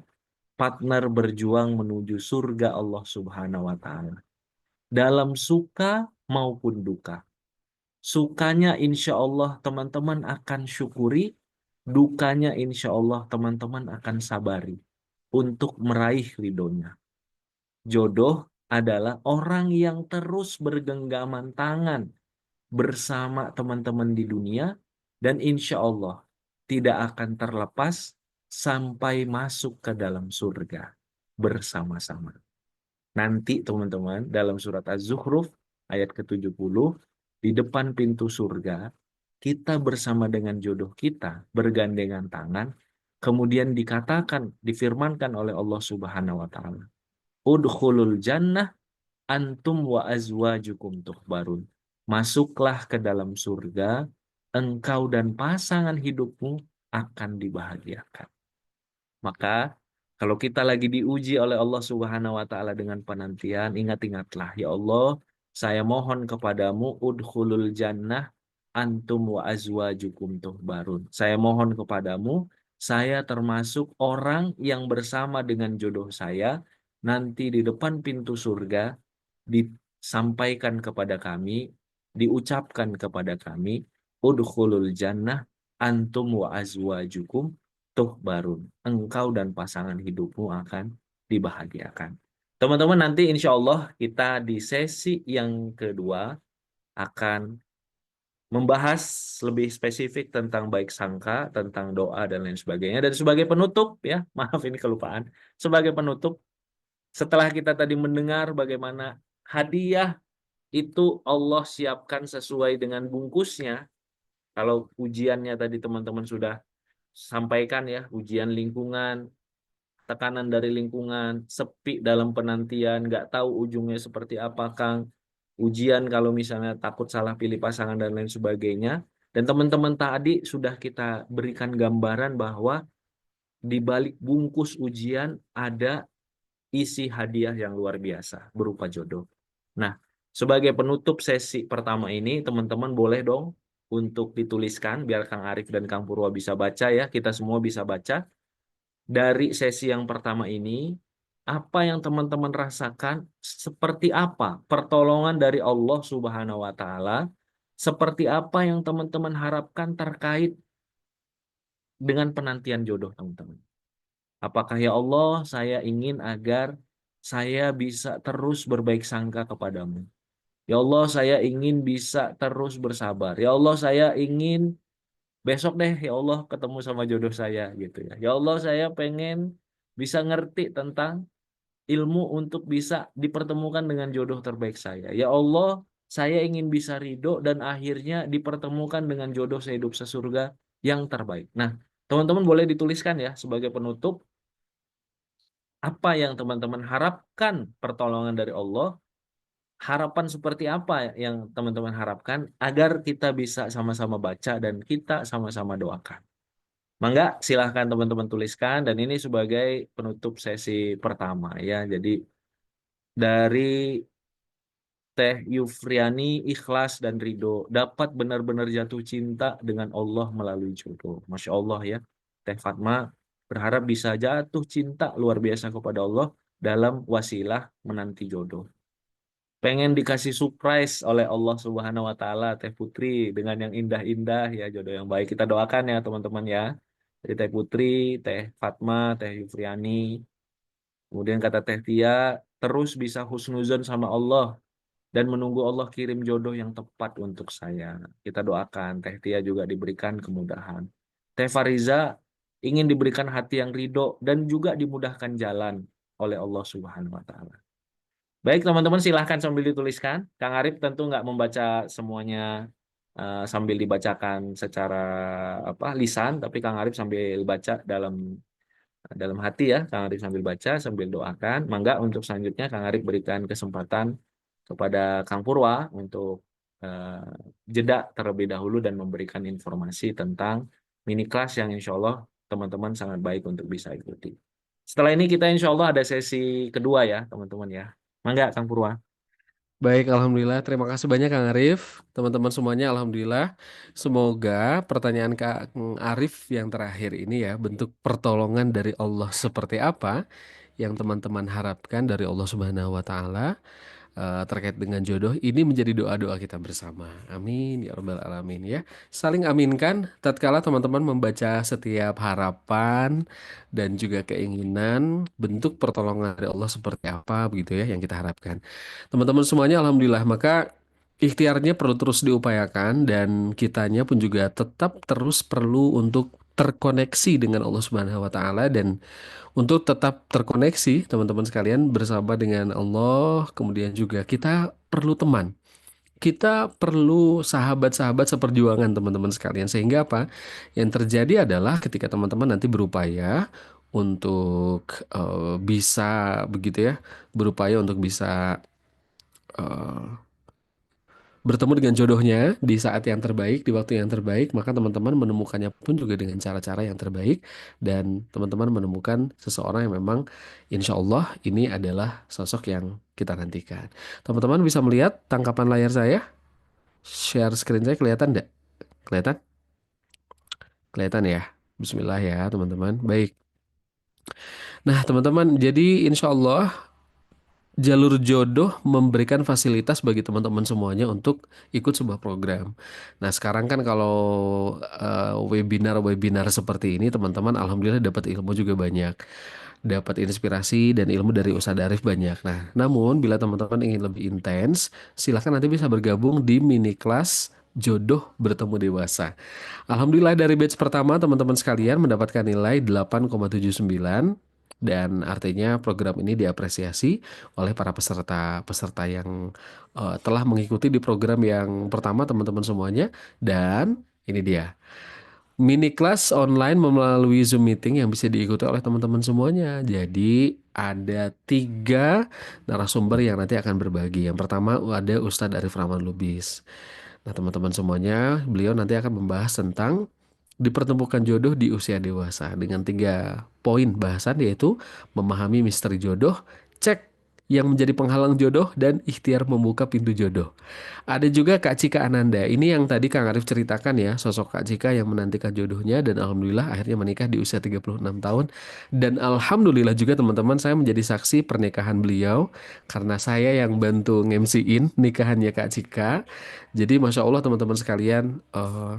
Speaker 3: partner berjuang menuju surga Allah Subhanahu wa Ta'ala. Dalam suka maupun duka. Sukanya insya Allah teman-teman akan syukuri, dukanya insya Allah teman-teman akan sabari untuk meraih ridhonya. Jodoh adalah orang yang terus bergenggaman tangan bersama teman-teman di dunia dan insya Allah tidak akan terlepas sampai masuk ke dalam surga bersama-sama. Nanti teman-teman dalam surat Az-Zukhruf ayat ke-70 di depan pintu surga kita bersama dengan jodoh kita bergandengan tangan, kemudian difirmankan oleh Allah Subhanahu wa Ta'ala, udkhulul jannah antum wa azwajukum tuhbarun. Masuklah ke dalam surga, engkau dan pasangan hidupmu akan dibahagiakan. Maka kalau kita lagi diuji oleh Allah Subhanahu wa Ta'ala dengan penantian, ingat-ingatlah, ya Allah, saya mohon kepadamu udkhulul jannah antum wa azwajukum tuhbarun. Saya mohon kepadamu, saya termasuk orang yang bersama dengan jodoh saya nanti di depan pintu surga disampaikan kepada kami, diucapkan kepada kami, udkhulul jannah antum wa azwajukum tuhbarun. Engkau dan pasangan hidupmu akan dibahagiakan. Teman-teman, nanti insya Allah kita di sesi yang kedua akan membahas lebih spesifik tentang baik sangka, tentang doa, dan lain sebagainya. Dan sebagai penutup, ya, maaf ini kelupaan. Sebagai penutup, setelah kita tadi mendengar bagaimana hadiah itu Allah siapkan sesuai dengan bungkusnya. Kalau ujiannya tadi teman-teman sudah sampaikan ya, ujian lingkungan, tekanan dari lingkungan, sepi dalam penantian, nggak tahu ujungnya seperti apa, Kang. Ujian kalau misalnya takut salah pilih pasangan dan lain sebagainya. Dan teman-teman tadi sudah kita berikan gambaran bahwa di balik bungkus ujian ada isi hadiah yang luar biasa berupa jodoh. Nah, sebagai penutup sesi pertama ini, teman-teman boleh dong untuk dituliskan biar Kang Arif dan Kang Purwa bisa baca ya, kita semua bisa baca. Dari sesi yang pertama ini, apa yang teman-teman rasakan, seperti apa pertolongan dari Allah Subhanahu wa Ta'ala, seperti apa yang teman-teman harapkan terkait dengan penantian jodoh teman-teman. Apakah ya Allah, saya ingin agar saya bisa terus berbaik sangka kepadamu. Ya Allah, saya ingin bisa terus bersabar. Ya Allah, saya ingin besok deh, ya Allah, ketemu sama jodoh saya gitu ya. Ya Allah, saya pengen bisa ngerti tentang ilmu untuk bisa dipertemukan dengan jodoh terbaik saya. Ya Allah, saya ingin bisa ridho dan akhirnya dipertemukan dengan jodoh sehidup sesurga, yang terbaik. Nah, teman-teman boleh dituliskan ya sebagai penutup apa yang teman-teman harapkan pertolongan dari Allah, harapan seperti apa yang teman-teman harapkan agar kita bisa sama-sama baca dan kita sama-sama doakan. Mangga silahkan teman-teman tuliskan dan ini sebagai penutup sesi pertama ya. Jadi dari Teh Yufriani ikhlas dan ridho dapat benar-benar jatuh cinta dengan Allah melalui jodoh. Masya Allah ya. Teh Fatma berharap bisa jatuh cinta luar biasa kepada Allah dalam wasilah menanti jodoh. Pengen dikasih surprise oleh Allah Subhanahu wa taala Teh Putri dengan yang indah-indah ya, jodoh yang baik. Kita doakan ya teman-teman ya. Jadi Teh Putri, Teh Fatma, Teh Yufriani. Kemudian kata Teh Tia, terus bisa husnuzon sama Allah dan menunggu Allah kirim jodoh yang tepat untuk saya. Kita doakan Teh Tia juga diberikan kemudahan. Teh Fariza ingin diberikan hati yang ridho dan juga dimudahkan jalan oleh Allah Subhanahu wa taala. Baik teman-teman silahkan sambil dituliskan. Kang Arif tentu nggak membaca semuanya sambil dibacakan secara apa lisan, tapi Kang Arif sambil baca dalam dalam hati ya. Kang Arif sambil baca sambil doakan. Mangga untuk selanjutnya Kang Arif berikan kesempatan kepada Kang Purwa untuk jeda terlebih dahulu dan memberikan informasi tentang mini kelas yang insya Allah teman-teman sangat baik untuk bisa ikuti. Setelah ini kita insya Allah ada sesi kedua ya teman-teman ya. Mangga Kang Purwa.
Speaker 1: Baik, Alhamdulillah. Terima kasih banyak Kang Arif. Teman-teman semuanya, Alhamdulillah. Semoga pertanyaan Kang Arif yang terakhir ini ya, bentuk pertolongan dari Allah seperti apa yang teman-teman harapkan dari Allah Subhanahu wa Ta'ala terkait dengan jodoh ini menjadi doa-doa kita bersama. Amin ya rabbal alamin ya. Saling aminkan tatkala teman-teman membaca setiap harapan dan juga keinginan bentuk pertolongan dari Allah seperti apa begitu ya yang kita harapkan. Teman-teman semuanya alhamdulillah maka ikhtiarnya perlu terus diupayakan dan kitanya pun juga tetap terus perlu untuk terkoneksi dengan Allah Subhanahu wa taala dan untuk tetap terkoneksi, teman-teman sekalian, bersama dengan Allah, kemudian juga kita perlu teman. Kita perlu sahabat-sahabat seperjuangan, teman-teman sekalian. Sehingga apa? Yang terjadi adalah ketika teman-teman nanti berupaya untuk bisa begitu ya, berupaya untuk bisa eh, bertemu dengan jodohnya di saat yang terbaik, di waktu yang terbaik, maka teman-teman menemukannya pun juga dengan cara-cara yang terbaik dan teman-teman menemukan seseorang yang memang insya Allah ini adalah sosok yang kita nantikan. Teman-teman bisa melihat tangkapan layar saya, share screen saya kelihatan enggak? Kelihatan? Kelihatan ya? Bismillah ya teman-teman. Baik. Nah teman-teman, jadi insya Allah jalur jodoh memberikan fasilitas bagi teman-teman semuanya untuk ikut sebuah program. Nah, sekarang kan kalau webinar-webinar seperti ini, teman-teman alhamdulillah dapat ilmu juga banyak. Dapat inspirasi dan ilmu dari Ustadz Arif banyak. Nah, namun bila teman-teman ingin lebih intens, silakan nanti bisa bergabung di mini kelas Jodoh Bertemu Dewasa. Alhamdulillah dari batch pertama teman-teman sekalian mendapatkan nilai 8,79 dan artinya program ini diapresiasi oleh para peserta-peserta yang telah mengikuti di program yang pertama teman-teman semuanya dan ini dia mini kelas online melalui Zoom meeting yang bisa diikuti oleh teman-teman semuanya. Jadi ada 3 narasumber yang nanti akan berbagi. Yang pertama ada Ustadz Arif Rahman Lubis. Nah, teman-teman semuanya, beliau nanti akan membahas tentang dipertemukan jodoh di usia dewasa dengan 3 poin bahasan yaitu memahami misteri jodoh, cek yang menjadi penghalang jodoh dan ikhtiar membuka pintu jodoh. Ada juga Kak Cika Ananda. Ini yang tadi Kang Arif ceritakan ya, sosok Kak Cika yang menantikan jodohnya dan alhamdulillah akhirnya menikah di usia 36 tahun. Dan alhamdulillah juga teman-teman saya menjadi saksi pernikahan beliau karena saya yang bantu ngemsiin nikahannya Kak Cika. Jadi Masya Allah teman-teman sekalian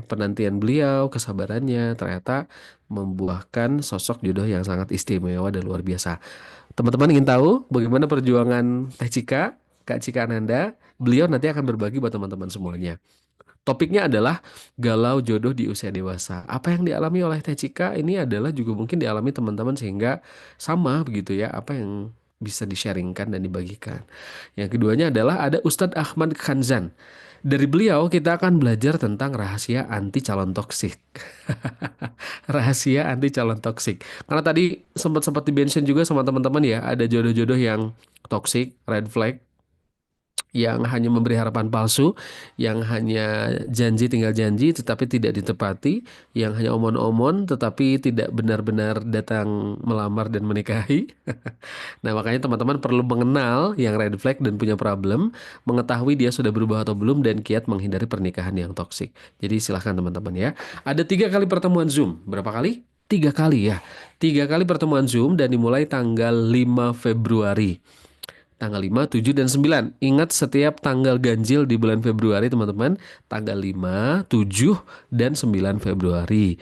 Speaker 1: penantian beliau, kesabarannya ternyata membuahkan sosok jodoh yang sangat istimewa dan luar biasa. Teman-teman ingin tahu bagaimana perjuangan Teh Cika, Kak Cika Ananda? Beliau nanti akan berbagi buat teman-teman semuanya. Topiknya adalah galau jodoh di usia dewasa. Apa yang dialami oleh Teh Cika ini adalah juga mungkin dialami teman-teman sehingga sama begitu ya, apa yang bisa di-sharingkan dan dibagikan. Yang keduanya adalah ada Ustadz Ahmad Khanzan. Dari beliau kita akan belajar tentang rahasia anti calon toksik. Rahasia anti calon toksik. Karena tadi sempat-sempat di-mention juga sama teman-teman ya, ada jodoh-jodoh yang toksik, red flag, yang hanya memberi harapan palsu, yang hanya janji tinggal janji tetapi tidak ditepati, yang hanya omon-omon tetapi tidak benar-benar datang melamar dan menikahi. Nah, makanya teman-teman perlu mengenal yang red flag dan punya problem, mengetahui dia sudah berubah atau belum, dan kiat menghindari pernikahan yang toksik. Jadi silahkan teman-teman ya. Ada 3 kali pertemuan Zoom. Berapa kali? 3 kali ya. 3 kali pertemuan Zoom dan dimulai tanggal 5 Februari. Tanggal 5, 7, dan 9. Ingat setiap tanggal ganjil di bulan Februari teman-teman. Tanggal 5, 7, dan 9 Februari.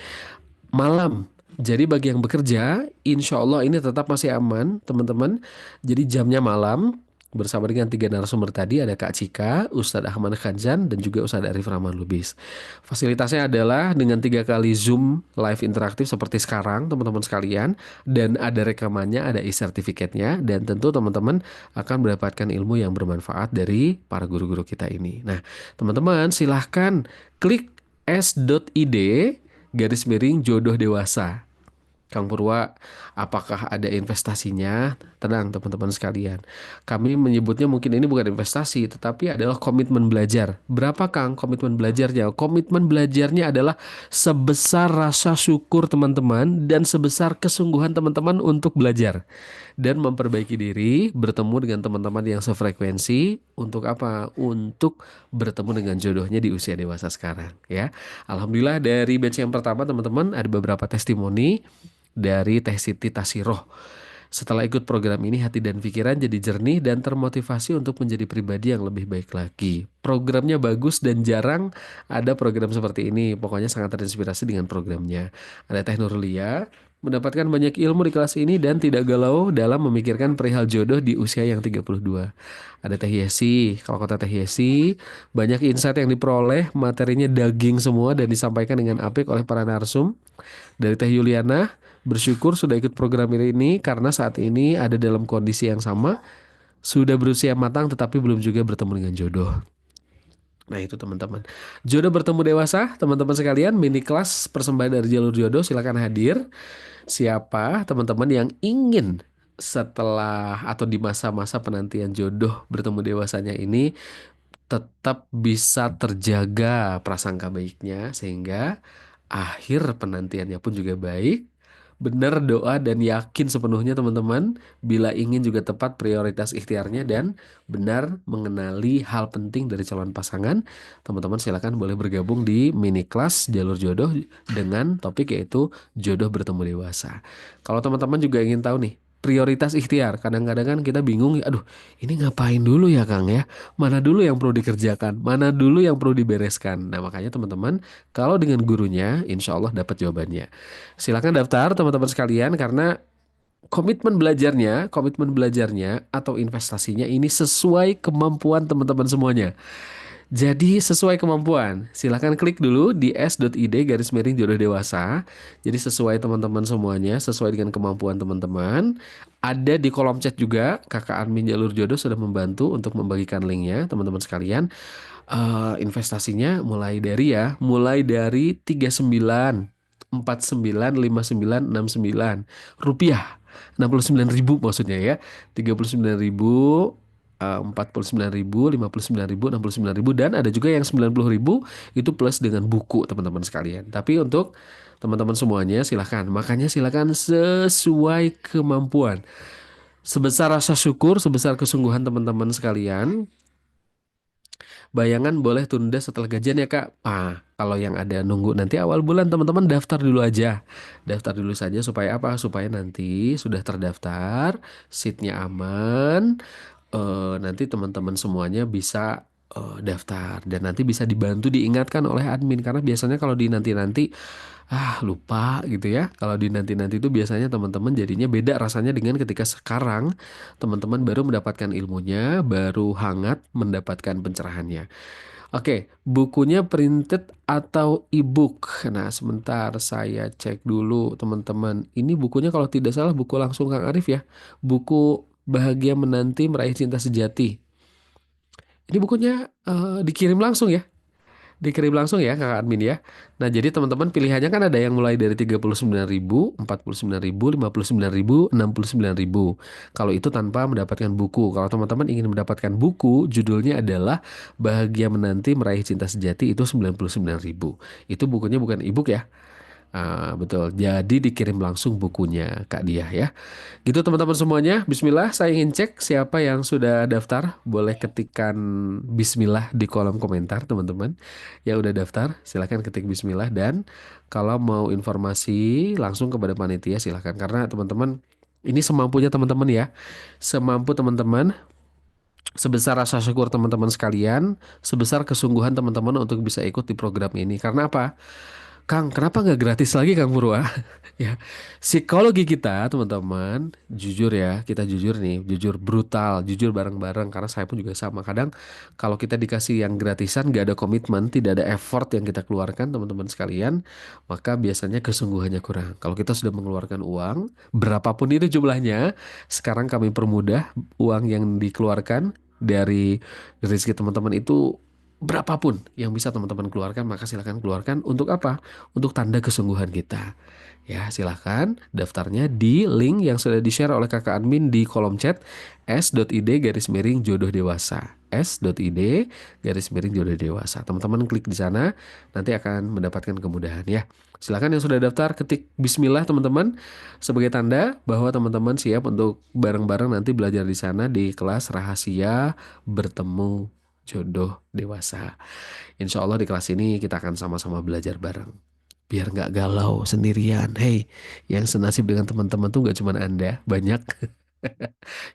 Speaker 1: Malam. Jadi bagi yang bekerja, insya Allah ini tetap masih aman, teman-teman. Jadi jamnya malam, bersama dengan 3 narasumber tadi, ada Kak Cika, Ustadz Ahmad Khanjan, dan juga Ustadz Arif Rahman Lubis. Fasilitasnya adalah dengan 3 kali Zoom live interaktif seperti sekarang, teman-teman sekalian, dan ada rekamannya, ada e-sertifikatnya, dan tentu teman-teman akan mendapatkan ilmu yang bermanfaat dari para guru-guru kita ini. Nah, teman-teman silahkan klik s.id garis miring jodoh dewasa. Kang Purwa, apakah ada investasinya? Tenang teman-teman sekalian. Kami menyebutnya mungkin ini bukan investasi, tetapi adalah komitmen belajar. Berapa Kang komitmen belajarnya? Komitmen belajarnya adalah sebesar rasa syukur teman-teman dan sebesar kesungguhan teman-teman untuk belajar dan memperbaiki diri, bertemu dengan teman-teman yang sefrekuensi. Untuk apa? Untuk bertemu dengan jodohnya di usia dewasa sekarang ya. Alhamdulillah dari batch yang pertama teman-teman ada beberapa testimoni dari Teh Siti Tasiroh. Setelah ikut program ini, hati dan pikiran jadi jernih dan termotivasi untuk menjadi pribadi yang lebih baik lagi. Programnya bagus dan jarang ada program seperti ini. Pokoknya sangat terinspirasi dengan programnya. Ada Teh Nurlia, mendapatkan banyak ilmu di kelas ini dan tidak galau dalam memikirkan perihal jodoh di usia yang 32. Ada Teh Yesi, kalau kata Teh Yesi, banyak insight yang diperoleh, materinya daging semua dan disampaikan dengan apik oleh para narsum. Dari Teh Yuliana, bersyukur sudah ikut program ini karena saat ini ada dalam kondisi yang sama, sudah berusia matang tetapi belum juga bertemu dengan jodoh. Nah itu teman-teman. Jodoh bertemu dewasa, teman-teman sekalian, mini kelas persembahan dari jalur jodoh, silakan hadir. Siapa teman-teman yang ingin setelah atau di masa-masa penantian jodoh bertemu dewasanya ini tetap bisa terjaga prasangka baiknya sehingga akhir penantiannya pun juga baik. Benar doa dan yakin sepenuhnya teman-teman bila ingin juga tepat prioritas ikhtiarnya dan benar mengenali hal penting dari calon pasangan. Teman-teman silakan boleh bergabung di mini kelas jalur jodoh dengan topik yaitu jodoh bertemu dewasa. Kalau teman-teman juga ingin tahu nih prioritas ikhtiar, kadang-kadang kan kita bingung, aduh ini ngapain dulu ya Kang ya? Mana dulu yang perlu dikerjakan, mana dulu yang perlu dibereskan. Nah, makanya teman-teman, kalau dengan gurunya, insya Allah dapat jawabannya. Silakan daftar teman-teman sekalian karena komitmen belajarnya atau investasinya ini sesuai kemampuan teman-teman semuanya. Jadi sesuai kemampuan. Silahkan klik dulu di s.id garis miring jodoh dewasa. Jadi sesuai teman-teman semuanya, sesuai dengan kemampuan teman-teman. Ada di kolom chat juga, kakak admin jalur jodoh sudah membantu untuk membagikan linknya, teman-teman sekalian. Investasinya mulai dari 39, 49, 59, 59, 69 rupiah. 69.000 maksudnya ya. 39.000, 49.000, 59.000, 69.000, dan ada juga yang 90.000 itu plus dengan buku teman-teman sekalian. Tapi untuk teman-teman semuanya silahkan, makanya silahkan sesuai kemampuan. Sebesar rasa syukur, sebesar kesungguhan teman-teman sekalian. Bayangan boleh tunda setelah gajian ya Kak. Kalau yang ada nunggu nanti awal bulan teman-teman daftar dulu aja. Daftar dulu saja supaya apa? Supaya nanti sudah terdaftar, seatnya aman, nanti teman-teman semuanya bisa daftar dan nanti bisa dibantu diingatkan oleh admin karena biasanya kalau di nanti-nanti lupa gitu ya. Kalau di nanti-nanti itu biasanya teman-teman jadinya beda rasanya dengan ketika sekarang teman-teman baru mendapatkan ilmunya, baru hangat mendapatkan pencerahannya. Oke, bukunya printed atau ebook. Nah, sebentar saya cek dulu teman-teman. Ini bukunya kalau tidak salah buku langsung Kang Arif ya. Buku Bahagia Menanti Meraih Cinta Sejati. Ini bukunya dikirim langsung ya. Dikirim langsung ya kakak admin ya. Nah jadi teman-teman pilihannya kan ada yang mulai dari 39.000, 49.000, 59.000, 69.000. Kalau itu tanpa mendapatkan buku. Kalau teman-teman ingin mendapatkan buku, judulnya adalah Bahagia Menanti Meraih Cinta Sejati itu 99.000. Itu bukunya bukan e-book ya. Ah, betul. Jadi dikirim langsung bukunya Kak Diah ya. Gitu teman-teman semuanya. Bismillah, saya ingin cek siapa yang sudah daftar. Boleh ketikkan Bismillah di kolom komentar teman-teman. Yang udah daftar, silahkan ketik Bismillah. Dan kalau mau informasi langsung kepada panitia silahkan. Karena teman-teman, ini semampunya teman-teman ya. Semampu teman-teman, sebesar rasa syukur teman-teman sekalian, sebesar kesungguhan teman-teman untuk bisa ikut di program ini. Karena apa? Kang, kenapa nggak gratis lagi Kang Purwa? Ya, psikologi kita teman-teman, jujur ya, kita jujur nih, jujur brutal, jujur bareng-bareng. Karena saya pun juga sama. Kadang kalau kita dikasih yang gratisan, nggak ada komitmen, tidak ada effort yang kita keluarkan teman-teman sekalian, maka biasanya kesungguhannya kurang. Kalau kita sudah mengeluarkan uang, berapapun itu jumlahnya, sekarang kami permudah uang yang dikeluarkan dari rezeki teman-teman itu berapapun yang bisa teman-teman keluarkan, maka silahkan keluarkan. Untuk apa? Untuk tanda kesungguhan kita. Ya, silahkan daftarnya di link yang sudah di-share oleh kakak admin di kolom chat s.id garis miring jodoh dewasa. S.id garis miring jodoh dewasa. Teman-teman klik di sana, nanti akan mendapatkan kemudahan ya. Silahkan yang sudah daftar ketik Bismillah teman-teman sebagai tanda bahwa teman-teman siap untuk bareng-bareng nanti belajar di sana di kelas rahasia bertemu jodoh dewasa. Insya Allah di kelas ini kita akan sama-sama belajar bareng. Biar nggak galau sendirian. Hey, yang senasib dengan teman-teman tuh nggak cuma Anda, banyak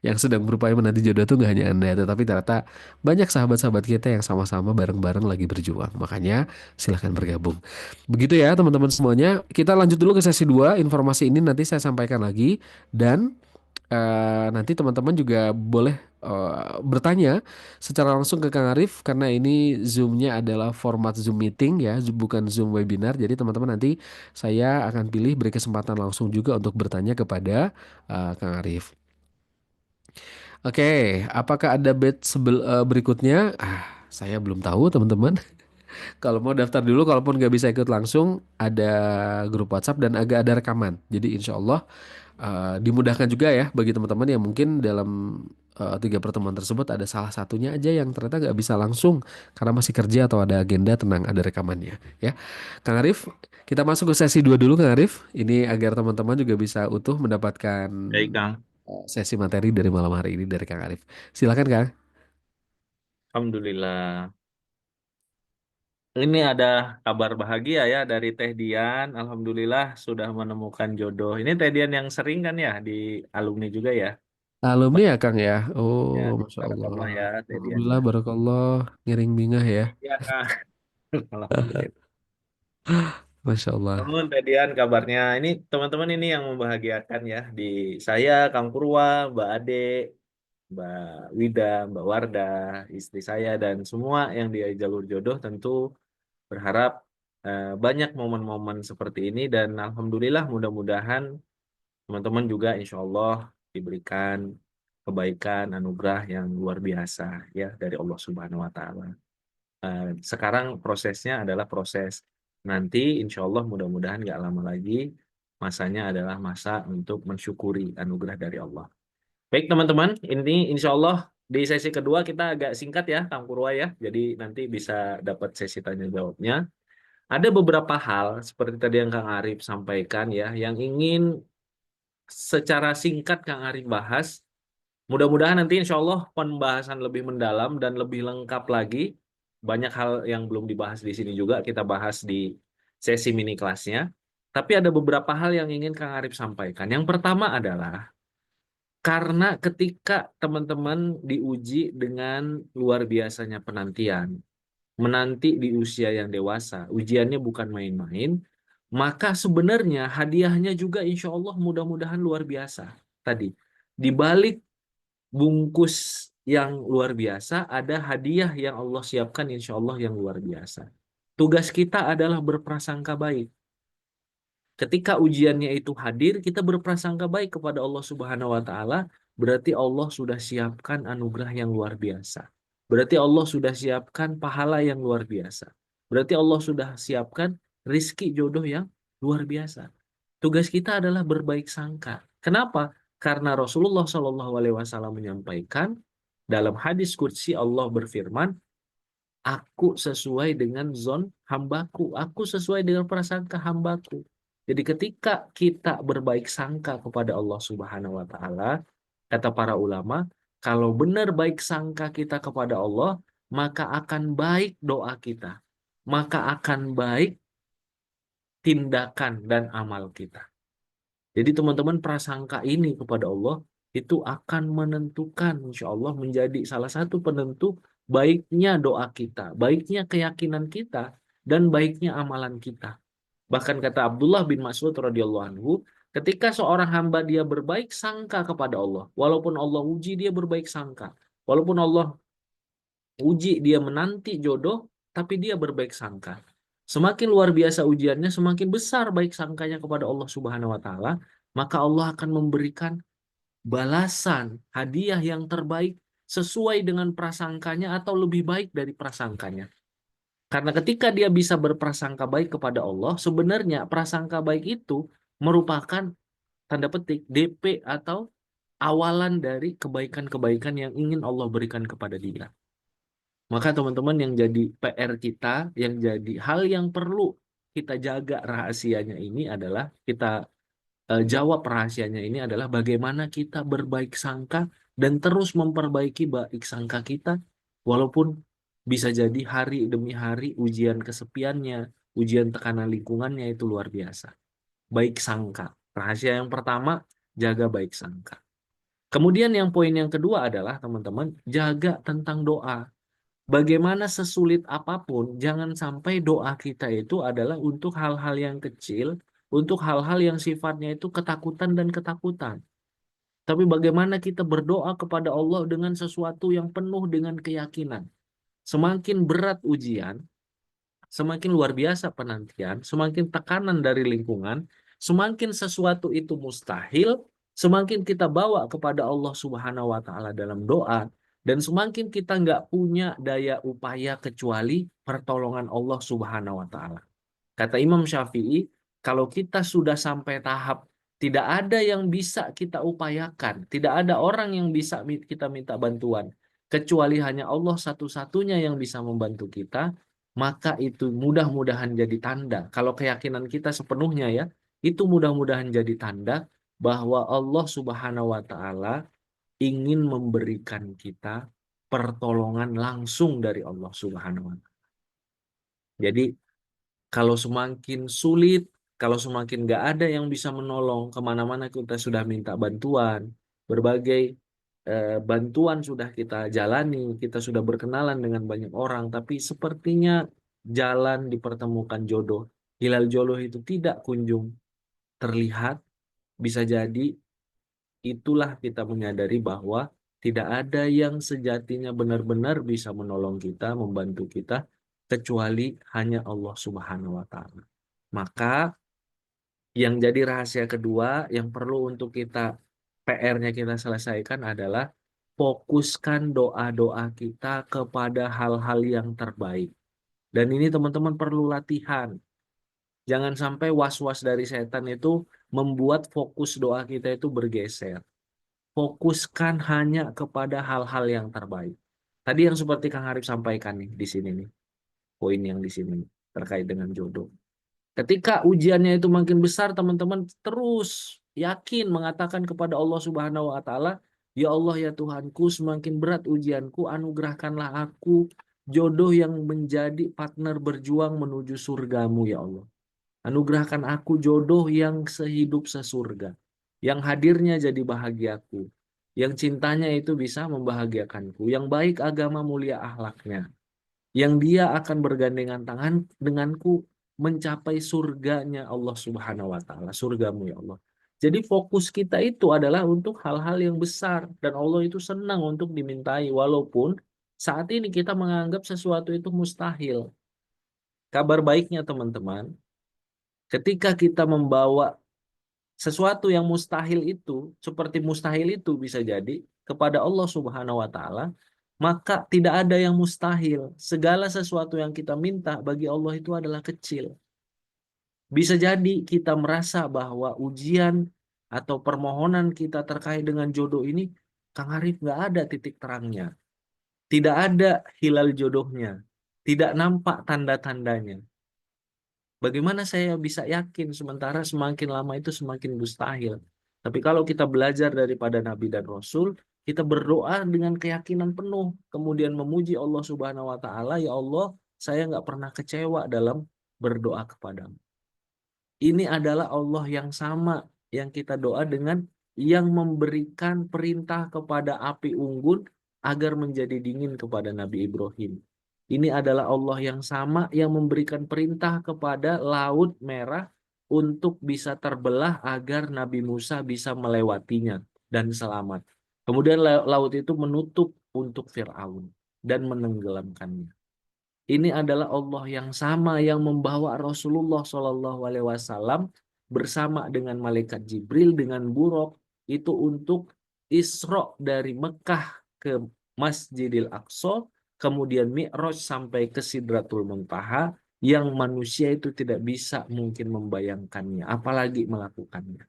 Speaker 1: yang sedang berupaya menanti jodoh tuh nggak hanya Anda, tetapi ternyata banyak sahabat-sahabat kita yang sama-sama bareng-bareng lagi berjuang. Makanya silahkan bergabung. Begitu ya teman-teman semuanya. Kita lanjut dulu ke sesi 2. Informasi ini nanti saya sampaikan lagi. Dan nanti teman-teman juga boleh bertanya secara langsung ke Kang Arif karena ini Zoom-nya adalah format Zoom meeting ya, bukan Zoom webinar. Jadi teman-teman nanti saya akan pilih beri kesempatan langsung juga untuk bertanya kepada Kang Arif. Oke, apakah ada batch berikutnya? Saya belum tahu teman-teman. Kalau mau daftar dulu, kalaupun nggak bisa ikut langsung, ada grup WhatsApp dan agak ada rekaman. Jadi insya Allah dimudahkan juga ya bagi teman-teman yang mungkin dalam 3 pertemuan tersebut ada salah satunya aja yang ternyata nggak bisa langsung karena masih kerja atau ada agenda, tenang ada rekamannya ya. Kang Arif, kita masuk ke sesi 2 dulu Kang Arif. Ini agar teman-teman juga bisa utuh mendapatkan
Speaker 3: Baik, Kang.
Speaker 1: sesi materi dari malam hari ini dari Kang Arif. Silakan Kang.
Speaker 3: Alhamdulillah. Ini ada kabar bahagia ya dari Teh Dian. Alhamdulillah sudah menemukan jodoh. Ini Teh Dian yang sering kan ya di alumni juga ya.
Speaker 1: Alumni ya Kang ya. Oh,
Speaker 3: Ya,
Speaker 1: Masya Allah.
Speaker 3: barakallah ya Teh Dian
Speaker 1: Alhamdulillah,
Speaker 3: ya.
Speaker 1: barakallah. Ngiring bingah ya.
Speaker 3: Iya, Kang. Alhamdulillah.
Speaker 1: Masya Allah.
Speaker 3: Namun Teh Dian kabarnya ini teman-teman ini yang membahagiakan ya di saya, Kang Purwa, Mbak Ade, Mbak Wida, Mbak Warda, istri saya dan semua yang di jalur jodoh tentu berharap banyak momen-momen seperti ini dan alhamdulillah mudah-mudahan teman-teman juga insya Allah diberikan kebaikan, anugerah yang luar biasa ya dari Allah Subhanahu wa Ta'ala. Sekarang prosesnya adalah proses nanti insya Allah mudah-mudahan nggak lama lagi masanya adalah masa untuk mensyukuri anugerah dari Allah. Baik teman-teman, ini insya Allah di sesi kedua kita agak singkat ya Kang Purwa ya, jadi nanti bisa dapat sesi tanya jawabnya. Ada beberapa hal seperti tadi yang Kang Arif sampaikan ya, yang ingin secara singkat Kang Arif bahas. Mudah-mudahan nanti insya Allah pembahasan lebih mendalam dan lebih lengkap lagi. Banyak hal yang belum dibahas di sini juga kita bahas di sesi mini kelasnya. Tapi ada beberapa hal yang ingin Kang Arif sampaikan. Yang pertama adalah karena ketika teman-teman diuji dengan luar biasanya penantian, menanti di usia yang dewasa, ujiannya bukan main-main, maka sebenarnya hadiahnya juga insya Allah mudah-mudahan luar biasa. Tadi, di balik bungkus yang luar biasa, ada hadiah yang Allah siapkan insya Allah yang luar biasa. Tugas kita adalah berprasangka baik. Ketika ujiannya itu hadir, kita berprasangka baik kepada Allah Subhanahu wa Ta'ala, berarti Allah sudah siapkan anugerah yang luar biasa. Berarti Allah sudah siapkan pahala yang luar biasa. Berarti Allah sudah siapkan rizki jodoh yang luar biasa. Tugas kita adalah berbaik sangka. Kenapa? Karena Rasulullah SAW menyampaikan dalam hadis qudsi Allah berfirman, aku sesuai dengan zon hambaku. Aku sesuai dengan prasangka hambaku. Jadi ketika kita berbaik sangka kepada Allah Subhanahu wa taala, kata para ulama, kalau benar baik sangka kita kepada Allah, maka akan baik doa kita. Maka akan baik tindakan dan amal kita. Jadi teman-teman prasangka ini kepada Allah itu akan menentukan insya Allah menjadi salah satu penentu baiknya doa kita, baiknya keyakinan kita, dan baiknya amalan kita. Bahkan kata Abdullah bin Mas'ud radhiyallahu anhu, ketika seorang hamba dia berbaik sangka kepada Allah, walaupun Allah uji dia berbaik sangka, walaupun Allah uji dia menanti jodoh, tapi dia berbaik sangka. Semakin luar biasa ujiannya, semakin besar baik sangkanya kepada Allah Subhanahu wa taala, maka Allah akan memberikan balasan, hadiah yang terbaik sesuai dengan prasangkanya atau lebih baik dari prasangkanya. Karena ketika dia bisa berprasangka baik kepada Allah, sebenarnya prasangka baik itu merupakan tanda petik DP atau awalan dari kebaikan-kebaikan yang ingin Allah berikan kepada dia. Maka teman-teman yang jadi PR kita, yang jadi hal yang perlu kita jaga rahasianya ini adalah kita jawab rahasianya ini adalah bagaimana kita berbaik sangka dan terus memperbaiki baik sangka kita walaupun bisa jadi hari demi hari ujian kesepiannya, ujian tekanan lingkungannya itu luar biasa. Baik sangka. Rahasia yang pertama, jaga baik sangka. Kemudian yang poin yang kedua adalah teman-teman, jaga tentang doa. Bagaimana sesulit apapun, jangan sampai doa kita itu adalah untuk hal-hal yang kecil, untuk hal-hal yang sifatnya itu ketakutan dan ketakutan. Tapi bagaimana kita berdoa kepada Allah dengan sesuatu yang penuh dengan keyakinan. Semakin berat ujian, semakin luar biasa penantian, semakin tekanan dari lingkungan, semakin sesuatu itu mustahil, semakin kita bawa kepada Allah Subhanahu wa taala dalam doa, dan semakin kita nggak punya daya upaya kecuali pertolongan Allah Subhanahu wa taala. Kata Imam Syafi'i, kalau kita sudah sampai tahap tidak ada yang bisa kita upayakan, tidak ada orang yang bisa kita minta bantuan, kecuali hanya Allah satu-satunya yang bisa membantu kita, maka itu mudah-mudahan jadi tanda. Kalau keyakinan kita sepenuhnya ya, itu mudah-mudahan jadi tanda bahwa Allah Subhanahu wa taala ingin memberikan kita pertolongan langsung dari Allah Subhanahu wa taala. Jadi kalau semakin sulit, kalau semakin nggak ada yang bisa menolong, kemana-mana kita sudah minta bantuan, berbagai bantuan sudah kita jalani, kita sudah berkenalan dengan banyak orang, tapi sepertinya jalan dipertemukan jodoh, hilal jodoh itu tidak kunjung terlihat, bisa jadi itulah kita menyadari bahwa tidak ada yang sejatinya benar-benar bisa menolong kita, membantu kita, kecuali hanya Allah Subhanahu wa taala. Maka yang jadi rahasia kedua yang perlu untuk kita PR-nya kita selesaikan adalah fokuskan doa-doa kita kepada hal-hal yang terbaik. Dan ini teman-teman perlu latihan. Jangan sampai was-was dari setan itu membuat fokus doa kita itu bergeser. Fokuskan hanya kepada hal-hal yang terbaik. Tadi yang seperti Kang Arif sampaikan nih di sini nih, poin yang di sini terkait dengan jodoh. Ketika ujiannya itu makin besar, teman-teman terus yakin mengatakan kepada Allah Subhanahu wa taala, "Ya Allah ya Tuhanku, semakin berat ujianku, anugerahkanlah aku jodoh yang menjadi partner berjuang menuju surgamu ya Allah. Anugerahkan aku jodoh yang sehidup sesurga, yang hadirnya jadi bahagiaku, yang cintanya itu bisa membahagiakanku, yang baik agama mulia akhlaknya, yang dia akan bergandengan tangan denganku mencapai surganya Allah Subhanahu wa taala, surgamu ya Allah." Jadi fokus kita itu adalah untuk hal-hal yang besar dan Allah itu senang untuk dimintai walaupun saat ini kita menganggap sesuatu itu mustahil. Kabar baiknya teman-teman, ketika kita membawa sesuatu yang mustahil itu, seperti mustahil itu bisa jadi kepada Allah Subhanahu wa taala, maka tidak ada yang mustahil. Segala sesuatu yang kita minta bagi Allah itu adalah kecil. Bisa jadi kita merasa bahwa ujian atau permohonan kita terkait dengan jodoh ini, Kang Arif, nggak ada titik terangnya. Tidak ada hilal jodohnya. Tidak nampak tanda-tandanya. Bagaimana saya bisa yakin sementara semakin lama itu semakin mustahil. Tapi kalau kita belajar daripada Nabi dan Rasul, kita berdoa dengan keyakinan penuh. Kemudian memuji Allah Subhanahu wa Ta'ala, ya Allah, saya nggak pernah kecewa dalam berdoa kepadamu. Ini adalah Allah yang sama yang kita doa dengan yang memberikan perintah kepada api unggun agar menjadi dingin kepada Nabi Ibrahim. Ini adalah Allah yang sama yang memberikan perintah kepada Laut Merah untuk bisa terbelah agar Nabi Musa bisa melewatinya dan selamat. Kemudian laut itu menutup untuk Firaun dan menenggelamkannya. Ini adalah Allah yang sama yang membawa Rasulullah SAW bersama dengan malaikat Jibril dengan buruk itu untuk Isra dari Mekah ke Masjidil Aqsa, kemudian Mi'raj sampai ke Sidratul Muntaha yang manusia itu tidak bisa mungkin membayangkannya, apalagi melakukannya.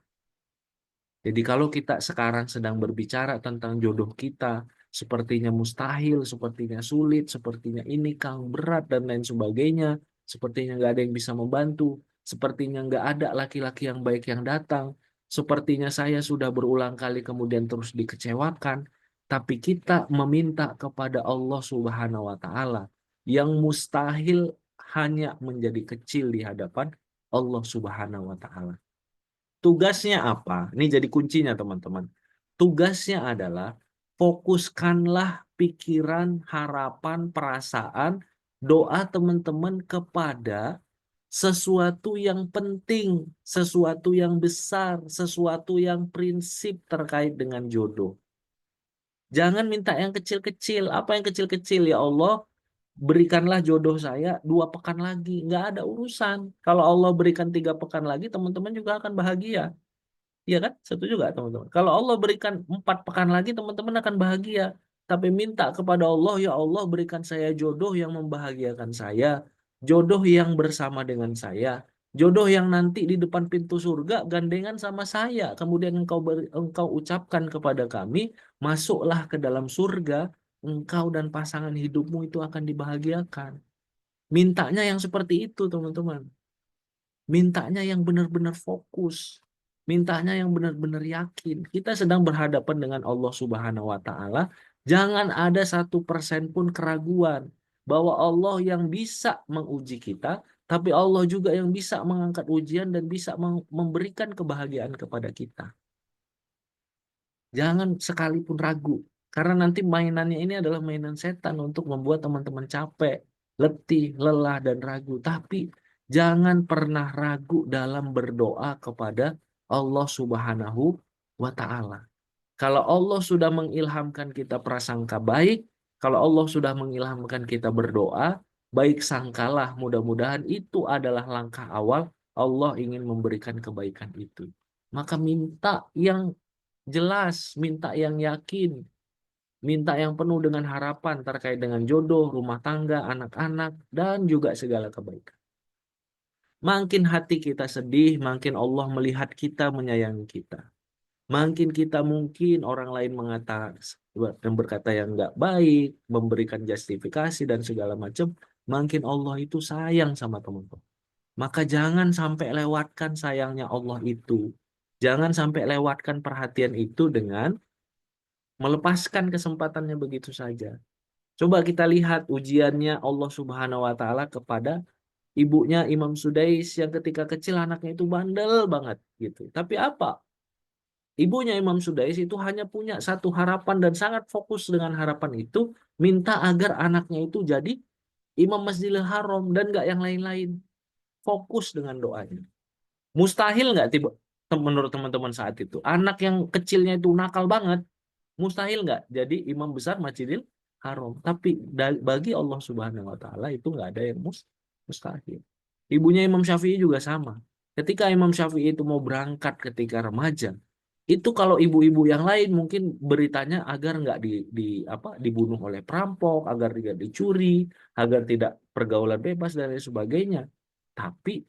Speaker 3: Jadi kalau kita sekarang sedang berbicara tentang jodoh kita, sepertinya mustahil, sepertinya sulit, sepertinya ini Kang berat dan lain sebagainya, sepertinya nggak ada yang bisa membantu, sepertinya nggak ada laki-laki yang baik yang datang, sepertinya saya sudah berulang kali kemudian terus dikecewakan, tapi kita meminta kepada Allah Subhanahu wa Ta'ala yang mustahil hanya menjadi kecil di hadapan Allah Subhanahu wa Ta'ala. Tugasnya apa? Ini jadi kuncinya teman-teman. Tugasnya adalah fokuskanlah pikiran, harapan, perasaan, doa teman-teman kepada sesuatu yang penting, sesuatu yang besar, sesuatu yang prinsip terkait dengan jodoh. Jangan minta yang kecil-kecil. Apa yang kecil-kecil? Ya Allah, berikanlah jodoh saya 2 pekan lagi. Nggak ada urusan. Kalau Allah berikan 3 pekan lagi, teman-teman juga akan bahagia. Iya kan? Setuju nggak teman-teman? Kalau Allah berikan 4 pekan lagi, teman-teman akan bahagia. Tapi minta kepada Allah, ya Allah berikan saya jodoh yang membahagiakan saya. Jodoh yang bersama dengan saya. Jodoh yang nanti di depan pintu surga gandengan sama saya. Kemudian engkau ucapkan kepada kami, masuklah ke dalam surga, engkau dan pasangan hidupmu itu akan dibahagiakan. Mintanya yang seperti itu, teman-teman. Mintanya yang benar-benar fokus. Mintanya yang benar-benar yakin. Kita sedang berhadapan dengan Allah Subhanahu wa Ta'ala. Jangan ada 1% pun keraguan bahwa Allah yang bisa menguji kita, tapi Allah juga yang bisa mengangkat ujian dan bisa memberikan kebahagiaan kepada kita. Jangan sekalipun ragu. Karena nanti mainannya ini adalah mainan setan untuk membuat teman-teman capek, letih, lelah, dan ragu. Tapi jangan pernah ragu dalam berdoa kepada Allah Subhanahu wa Ta'ala. Kalau Allah sudah mengilhamkan kita prasangka baik, kalau Allah sudah mengilhamkan kita berdoa, baik sangkalah, mudah-mudahan itu adalah langkah awal Allah ingin memberikan kebaikan itu. Maka minta yang jelas, minta yang yakin, minta yang penuh dengan harapan terkait dengan jodoh, rumah tangga, anak-anak, dan juga segala kebaikan. Makin hati kita sedih, makin Allah melihat kita, menyayangi kita. Makin kita mungkin orang lain mengatakan dan berkata yang nggak baik, memberikan justifikasi dan segala macam, makin Allah itu sayang sama teman-teman. Maka jangan sampai lewatkan sayangnya Allah itu. Jangan sampai lewatkan perhatian itu dengan melepaskan kesempatannya begitu saja. Coba kita lihat ujiannya Allah Subhanahu wa Ta'ala kepada ibunya Imam Sudais yang ketika kecil anaknya itu bandel banget gitu. Tapi apa? Ibunya Imam Sudais itu hanya punya satu harapan dan sangat fokus dengan harapan itu, minta agar anaknya itu jadi Imam Masjidil Haram dan nggak yang lain-lain. Fokus dengan doanya. Mustahil nggak menurut teman-teman saat itu? Anak yang kecilnya itu nakal banget, mustahil nggak jadi imam besar Masjidil Haram. Tapi bagi Allah Subhanahu wa Ta'ala itu nggak ada yang mustahil. Ibunya Imam Syafi'i juga sama. Ketika Imam Syafi'i itu mau berangkat ketika remaja, Itu kalau ibu-ibu yang lain mungkin beritanya agar nggak dibunuh oleh perampok, agar tidak dicuri, agar tidak pergaulan bebas dan lain sebagainya. Tapi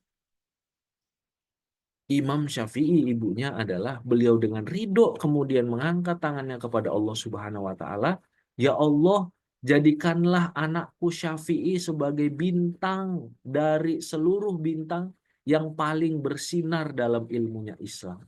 Speaker 3: Imam Syafi'i ibunya adalah beliau dengan ridho kemudian mengangkat tangannya kepada Allah Subhanahu wa taala, "Ya Allah, jadikanlah anakku Syafi'i sebagai bintang dari seluruh bintang yang paling bersinar dalam ilmunya Islam."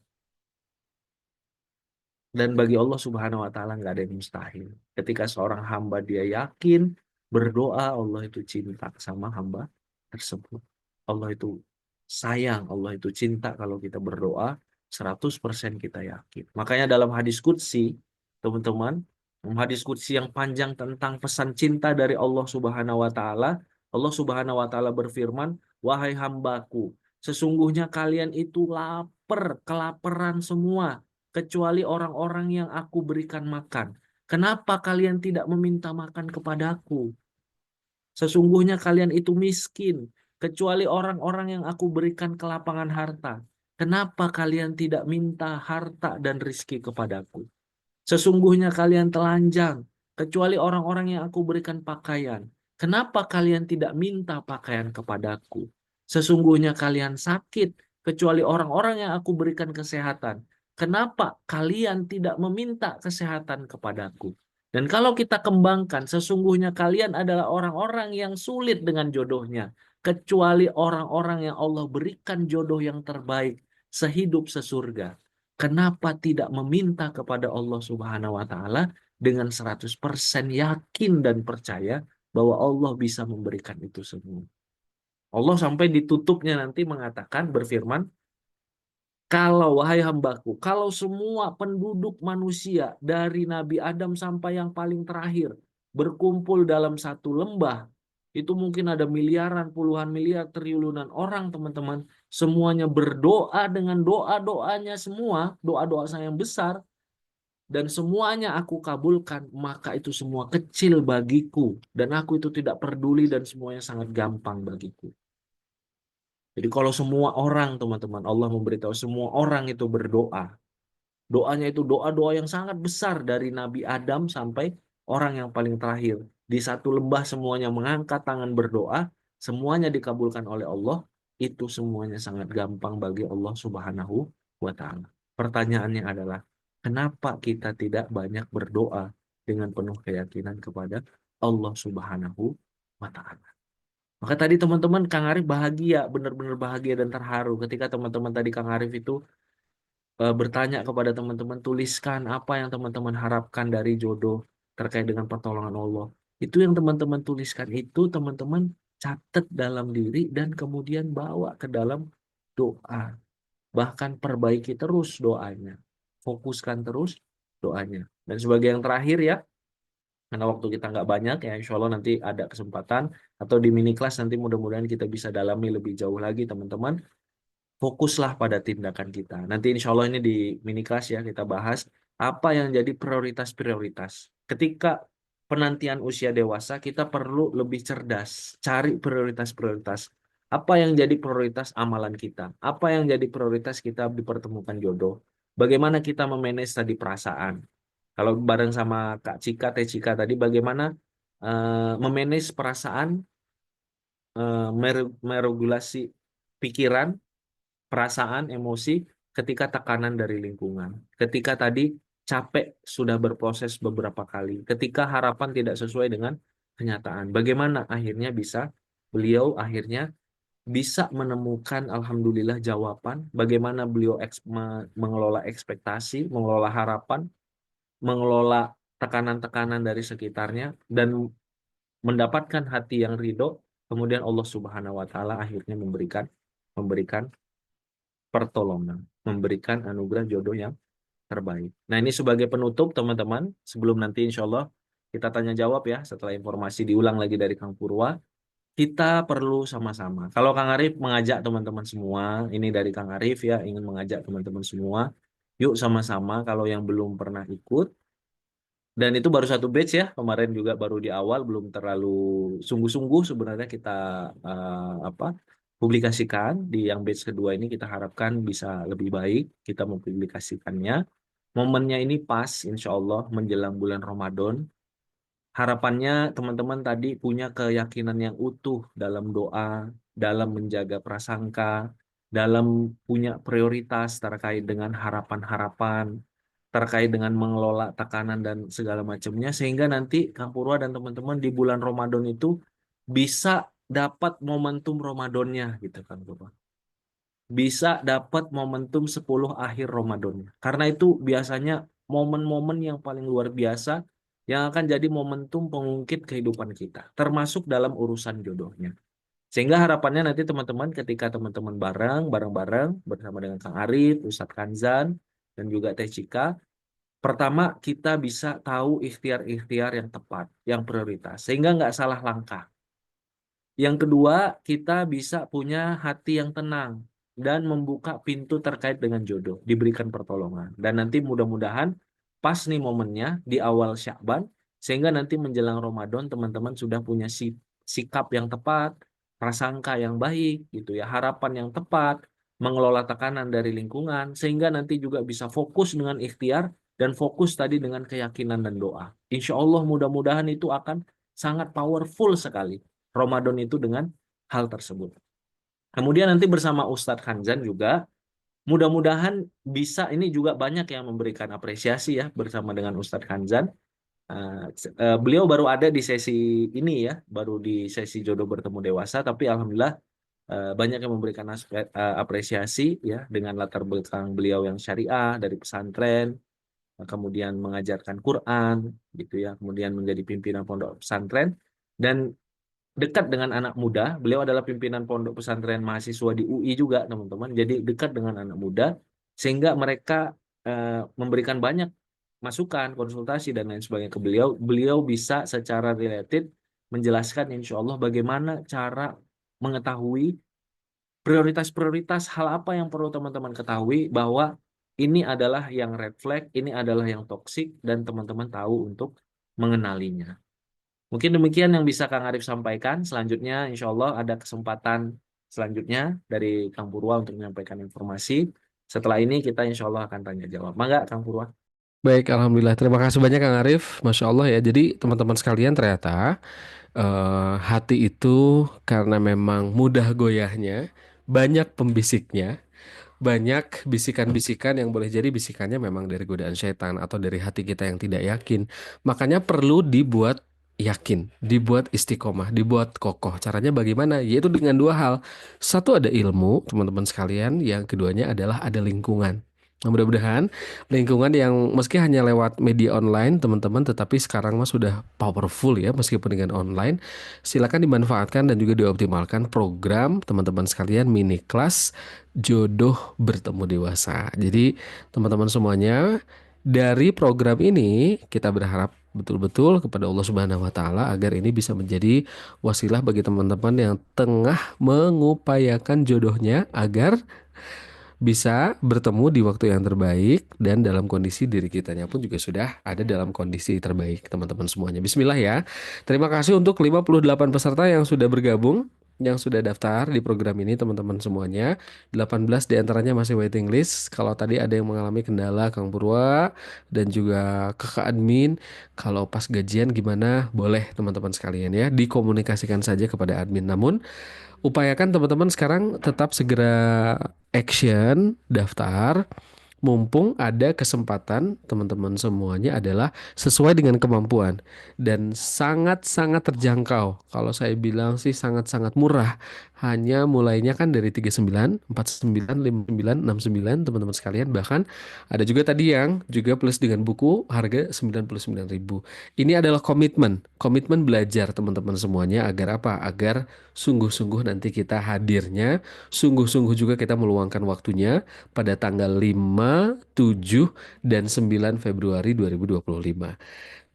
Speaker 3: Dan bagi Allah Subhanahu wa taala nggak ada yang mustahil. Ketika seorang hamba dia yakin berdoa, Allah itu cinta sama hamba tersebut. Allah itu sayang, Allah itu cinta kalau kita berdoa 100% kita yakin. Makanya dalam hadis qudsi, teman-teman, hadis qudsi yang panjang tentang pesan cinta dari Allah Subhanahu wa taala, Allah Subhanahu wa taala berfirman, "Wahai hambaku, sesungguhnya kalian itu lapar, kelaparan semua, kecuali orang-orang yang aku berikan makan. Kenapa kalian tidak meminta makan kepadaku? Sesungguhnya kalian itu miskin, kecuali orang-orang yang aku berikan kelapangan harta. Kenapa kalian tidak minta harta dan rizki kepadaku? Sesungguhnya kalian telanjang, kecuali orang-orang yang aku berikan pakaian. Kenapa kalian tidak minta pakaian kepadaku? Sesungguhnya kalian sakit, kecuali orang-orang yang aku berikan kesehatan. Kenapa kalian tidak meminta kesehatan kepadaku? Dan kalau kita kembangkan, sesungguhnya kalian adalah orang-orang yang sulit dengan jodohnya, kecuali orang-orang yang Allah berikan jodoh yang terbaik, sehidup sesurga. Kenapa tidak meminta kepada Allah Subhanahu wa taala dengan 100% yakin dan percaya bahwa Allah bisa memberikan itu semua. Allah sampai ditutupnya nanti mengatakan berfirman, "Kalau wahai hambaku, kalau semua penduduk manusia dari Nabi Adam sampai yang paling terakhir berkumpul dalam satu lembah, itu mungkin ada miliaran, puluhan miliar, triliunan orang, teman-teman. Semuanya berdoa dengan doa-doanya semua, doa-doa saya yang besar, dan semuanya aku kabulkan, maka itu semua kecil bagiku, dan aku itu tidak peduli dan semuanya sangat gampang bagiku." Jadi kalau semua orang, teman-teman, Allah memberitahu semua orang itu berdoa. Doanya itu doa-doa yang sangat besar dari Nabi Adam sampai orang yang paling terakhir. Di satu lembah semuanya mengangkat tangan berdoa, semuanya dikabulkan oleh Allah, itu semuanya sangat gampang bagi Allah Subhanahu wa taala. Pertanyaannya adalah, kenapa kita tidak banyak berdoa dengan penuh keyakinan kepada Allah Subhanahu wa taala? Maka tadi teman-teman Kang Arif bahagia, benar-benar bahagia dan terharu ketika teman-teman tadi Kang Arif itu bertanya kepada teman-teman, tuliskan apa yang teman-teman harapkan dari jodoh terkait dengan pertolongan Allah. Itu yang teman-teman tuliskan itu teman-teman catat dalam diri dan kemudian bawa ke dalam doa. Bahkan perbaiki terus doanya. Fokuskan terus doanya. Dan sebagai yang terakhir ya, karena waktu kita nggak banyak ya, insya Allah nanti ada kesempatan atau di mini kelas nanti mudah-mudahan kita bisa dalami lebih jauh lagi teman-teman. Fokuslah pada tindakan kita. Nanti insya Allah ini di mini kelas ya kita bahas apa yang jadi prioritas-prioritas. Ketika penantian usia dewasa kita perlu lebih cerdas, cari prioritas-prioritas. Apa yang jadi prioritas amalan kita? Apa yang jadi prioritas kita dipertemukan jodoh? Bagaimana kita memanage tadi perasaan? Kalau bareng sama Kak Cika, Teh Cika tadi bagaimana memanage perasaan, meregulasi pikiran, perasaan, emosi ketika tekanan dari lingkungan. Ketika tadi capek sudah berproses beberapa kali. Ketika harapan tidak sesuai dengan kenyataan. Bagaimana akhirnya beliau akhirnya bisa menemukan alhamdulillah jawaban. Bagaimana beliau mengelola ekspektasi, mengelola harapan, mengelola tekanan-tekanan dari sekitarnya dan mendapatkan hati yang ridho. Kemudian Allah Subhanahu wa taala akhirnya memberikan pertolongan, memberikan anugerah jodoh yang terbaik. Nah, ini sebagai penutup teman-teman, sebelum nanti insya Allah kita tanya jawab ya, setelah informasi diulang lagi dari Kang Purwa, kita perlu sama-sama. Kalau Kang Arif mengajak teman-teman semua, ini dari Kang Arif ya, ingin mengajak teman-teman semua, yuk sama-sama kalau yang belum pernah ikut, dan itu baru satu batch ya, kemarin juga baru di awal, belum terlalu sungguh-sungguh sebenarnya kita publikasikan. Di yang batch kedua ini kita harapkan bisa lebih baik kita mempublikasikannya. Momennya ini pas, insya Allah menjelang bulan Ramadan. Harapannya teman-teman tadi punya keyakinan yang utuh dalam doa, dalam menjaga prasangka, dalam punya prioritas terkait dengan harapan-harapan, terkait dengan mengelola tekanan dan segala macamnya, sehingga nanti Kang Purwa dan teman-teman di bulan Ramadan itu bisa dapat momentum Ramadannya gitu Kang Purwa. Bisa dapat momentum 10 akhir Ramadannya. Karena itu biasanya momen-momen yang paling luar biasa yang akan jadi momentum pengungkit kehidupan kita, termasuk dalam urusan jodohnya. Sehingga harapannya nanti teman-teman ketika teman-teman bareng-bareng bersama dengan Kang Arif, Ustadz Kanzan, dan juga Teh Cika, pertama kita bisa tahu ikhtiar-ikhtiar yang tepat, yang prioritas, sehingga nggak salah langkah. Yang kedua, kita bisa punya hati yang tenang dan membuka pintu terkait dengan jodoh, diberikan pertolongan. Dan nanti mudah-mudahan pas nih momennya di awal Sya'ban, sehingga nanti menjelang Ramadan teman-teman sudah punya sikap yang tepat, prasangka yang baik, gitu ya, harapan yang tepat, mengelola tekanan dari lingkungan, sehingga nanti juga bisa fokus dengan ikhtiar dan fokus tadi dengan keyakinan dan doa. Insya Allah mudah-mudahan itu akan sangat powerful sekali Ramadan itu dengan hal tersebut. Kemudian nanti bersama Ustadz Khanzan juga, mudah-mudahan bisa, ini juga banyak yang memberikan apresiasi ya bersama dengan Ustadz Khanzan. Beliau baru ada di sesi ini ya, baru di sesi jodoh bertemu dewasa, tapi alhamdulillah banyak yang memberikan apresiasi ya dengan latar belakang beliau yang syariah dari pesantren, kemudian mengajarkan Quran gitu ya, kemudian menjadi pimpinan pondok pesantren dan dekat dengan anak muda. Beliau adalah pimpinan pondok pesantren mahasiswa di UI juga, teman-teman. Jadi dekat dengan anak muda, sehingga mereka memberikan banyak masukan, konsultasi, dan lain sebagainya ke beliau. Beliau bisa secara related menjelaskan insya Allah bagaimana cara mengetahui prioritas-prioritas hal apa yang perlu teman-teman ketahui, bahwa ini adalah yang red flag, ini adalah yang toksik, dan teman-teman tahu untuk mengenalinya. Mungkin demikian yang bisa Kang Arif sampaikan. Selanjutnya, insya Allah ada kesempatan selanjutnya dari Kang Purwa untuk menyampaikan informasi. Setelah ini kita insya Allah akan tanya jawab. Mangga Kang Purwa.
Speaker 1: Baik, Alhamdulillah. Terima kasih banyak Kang Arif. Masya Allah ya. Jadi teman-teman sekalian ternyata hati itu karena memang mudah goyahnya, banyak pembisiknya, banyak bisikan-bisikan yang boleh jadi bisikannya memang dari godaan setan atau dari hati kita yang tidak yakin. Makanya perlu dibuat yakin, dibuat istiqomah, dibuat kokoh. Caranya bagaimana? Yaitu dengan dua hal. Satu ada ilmu, teman-teman sekalian. Yang keduanya adalah ada lingkungan. Nah, mudah-mudahan lingkungan yang meski hanya lewat media online, teman-teman, tetapi sekarang mah sudah powerful ya, meskipun dengan online. Silakan dimanfaatkan dan juga dioptimalkan program teman-teman sekalian mini kelas jodoh bertemu dewasa. Jadi teman-teman semuanya dari program ini kita berharap betul-betul kepada Allah Subhanahu wa taala agar ini bisa menjadi wasilah bagi teman-teman yang tengah mengupayakan jodohnya agar bisa bertemu di waktu yang terbaik dan dalam kondisi diri kitanya pun juga sudah ada dalam kondisi terbaik teman-teman semuanya. Bismillah ya. Terima kasih untuk 58 peserta yang sudah bergabung, yang sudah daftar di program ini teman-teman semuanya. 18 diantaranya masih waiting list. Kalau tadi ada yang mengalami kendala Kang Purwa dan juga kakak admin, kalau pas gajian gimana boleh teman-teman sekalian ya dikomunikasikan saja kepada admin. Namun upayakan teman-teman sekarang tetap segera action, daftar, mumpung ada kesempatan teman-teman semuanya adalah sesuai dengan kemampuan dan sangat-sangat terjangkau. Kalau saya bilang sih sangat-sangat murah. Hanya mulainya kan dari 39, 49, 59, 69 teman-teman sekalian. Bahkan ada juga tadi yang juga plus dengan buku harga 99.000. Ini adalah komitmen, komitmen belajar teman-teman semuanya agar apa? Agar sungguh-sungguh nanti kita hadirnya, sungguh-sungguh juga kita meluangkan waktunya pada tanggal 5, 7, dan 9 Februari 2025.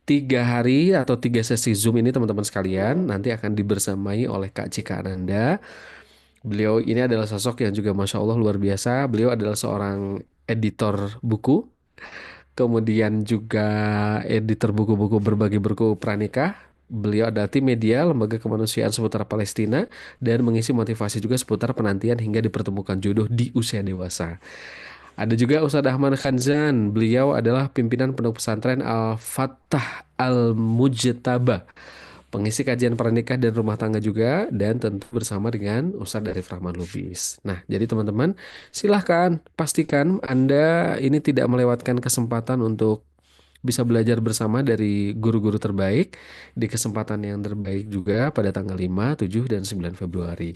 Speaker 1: 3 hari atau 3 sesi Zoom ini teman-teman sekalian nanti akan dibersamai oleh Kak Cika Ananda. Beliau ini adalah sosok yang juga Masya Allah luar biasa. Beliau adalah seorang editor buku, kemudian juga editor buku-buku berbagai buku pranikah. Beliau adalah tim media Lembaga Kemanusiaan seputar Palestina dan mengisi motivasi juga seputar penantian hingga dipertemukan jodoh di usia dewasa. Ada juga Ustadz Ahmad Khanzan. Beliau adalah pimpinan Pondok Pesantren Al-Fattah Al-Mujtaba, pengisi kajian pernikah dan rumah tangga juga, dan tentu bersama dengan Ustadz Arif Rahman Lubis. Nah, jadi teman-teman, silahkan pastikan Anda ini tidak melewatkan kesempatan untuk bisa belajar bersama dari guru-guru terbaik di kesempatan yang terbaik juga pada tanggal 5, 7, dan 9 Februari.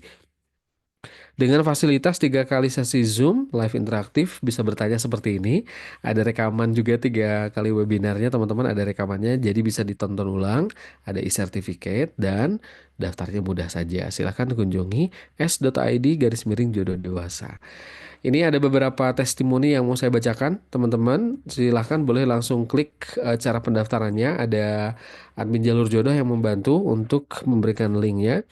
Speaker 1: Dengan fasilitas 3 kali sesi Zoom live interaktif, bisa bertanya seperti ini. Ada rekaman juga 3 kali webinarnya teman-teman, ada rekamannya jadi bisa ditonton ulang. Ada e-certificate dan daftarnya mudah saja. Silahkan kunjungi s.id/jodoh dewasa. Ini ada beberapa testimoni yang mau saya bacakan, teman-teman. Silahkan boleh langsung klik cara pendaftarannya. Ada admin Jalur Jodoh yang membantu untuk memberikan linknya.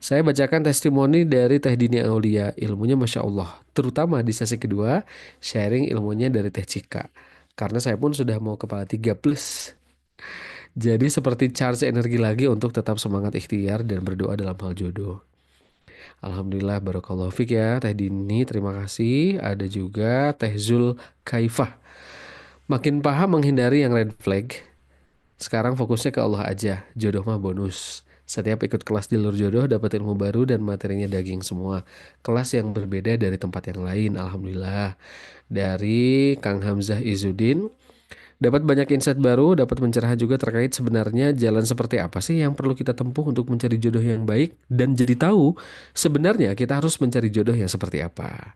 Speaker 1: Saya bacakan testimoni dari Teh Dini Aulia, ilmunya Masya Allah. Terutama di sesi kedua, sharing ilmunya dari Teh Cika. Karena saya pun sudah mau kepala 3 plus. Jadi seperti charge energi lagi untuk tetap semangat ikhtiar dan berdoa dalam hal jodoh. Alhamdulillah, barakallahu fiq ya Teh Dini, terima kasih. Ada juga Teh Zul Kaifah. Makin paham menghindari yang red flag. Sekarang fokusnya ke Allah aja. Jodoh mah bonus. Setiap ikut kelas di Lur Jodoh dapat ilmu baru dan materinya daging semua. Kelas yang berbeda dari tempat yang lain. Alhamdulillah. Dari Kang Hamzah Izudin. Dapat banyak insight baru, dapat pencerahan juga terkait sebenarnya jalan seperti apa sih yang perlu kita tempuh untuk mencari jodoh yang baik. Dan jadi tahu sebenarnya kita harus mencari jodoh yang seperti apa.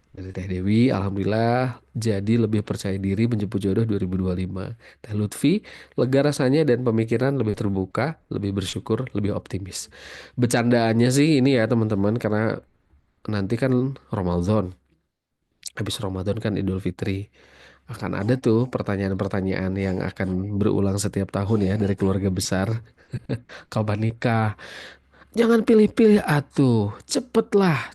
Speaker 1: Dari Teh Dewi, Alhamdulillah jadi lebih percaya diri menjemput jodoh 2025. Teh Lutfi, lega rasanya dan pemikiran lebih terbuka, lebih bersyukur, lebih optimis. Bercandaannya sih ini ya teman-teman, karena nanti kan Ramadan. Habis Ramadan kan Idul Fitri. Akan ada tuh pertanyaan-pertanyaan yang akan berulang setiap tahun ya dari keluarga besar. Kapan nikah? Jangan pilih-pilih atuh, cepetlah.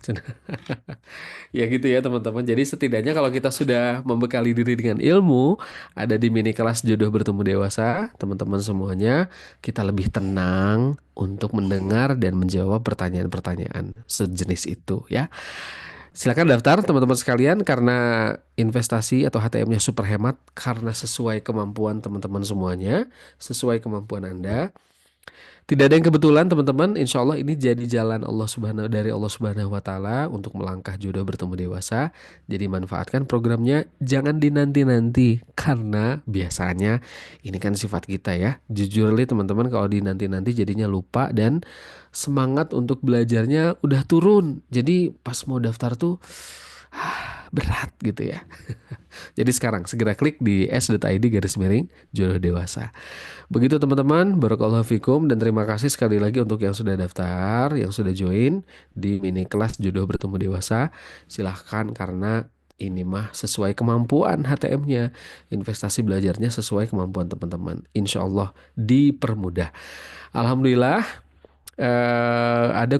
Speaker 1: Ya gitu ya teman-teman. Jadi setidaknya kalau kita sudah membekali diri dengan ilmu, ada di mini kelas jodoh bertemu dewasa, teman-teman semuanya, kita lebih tenang untuk mendengar dan menjawab pertanyaan-pertanyaan sejenis itu ya. Silakan daftar teman-teman sekalian karena investasi atau HTM-nya super hemat karena sesuai kemampuan teman-teman semuanya, sesuai kemampuan Anda. Tidak ada yang kebetulan teman-teman, insya Allah ini jadi jalan Allah Subhanahu wa Ta'ala untuk melangkah jodoh bertemu dewasa. Jadi manfaatkan programnya, jangan dinanti-nanti karena biasanya ini kan sifat kita ya. Jujur li teman-teman, kalau dinanti-nanti jadinya lupa dan semangat untuk belajarnya udah turun. Jadi pas mau daftar tuh berat gitu ya. Jadi sekarang segera klik di s.id/jodoh dewasa. Begitu teman-teman, barakallahu fikum dan terima kasih sekali lagi untuk yang sudah daftar, yang sudah join di mini kelas jodoh bertemu dewasa. Silahkan karena ini mah sesuai kemampuan HTM-nya, investasi belajarnya sesuai kemampuan teman-teman. Insya Allah dipermudah. Alhamdulillah ada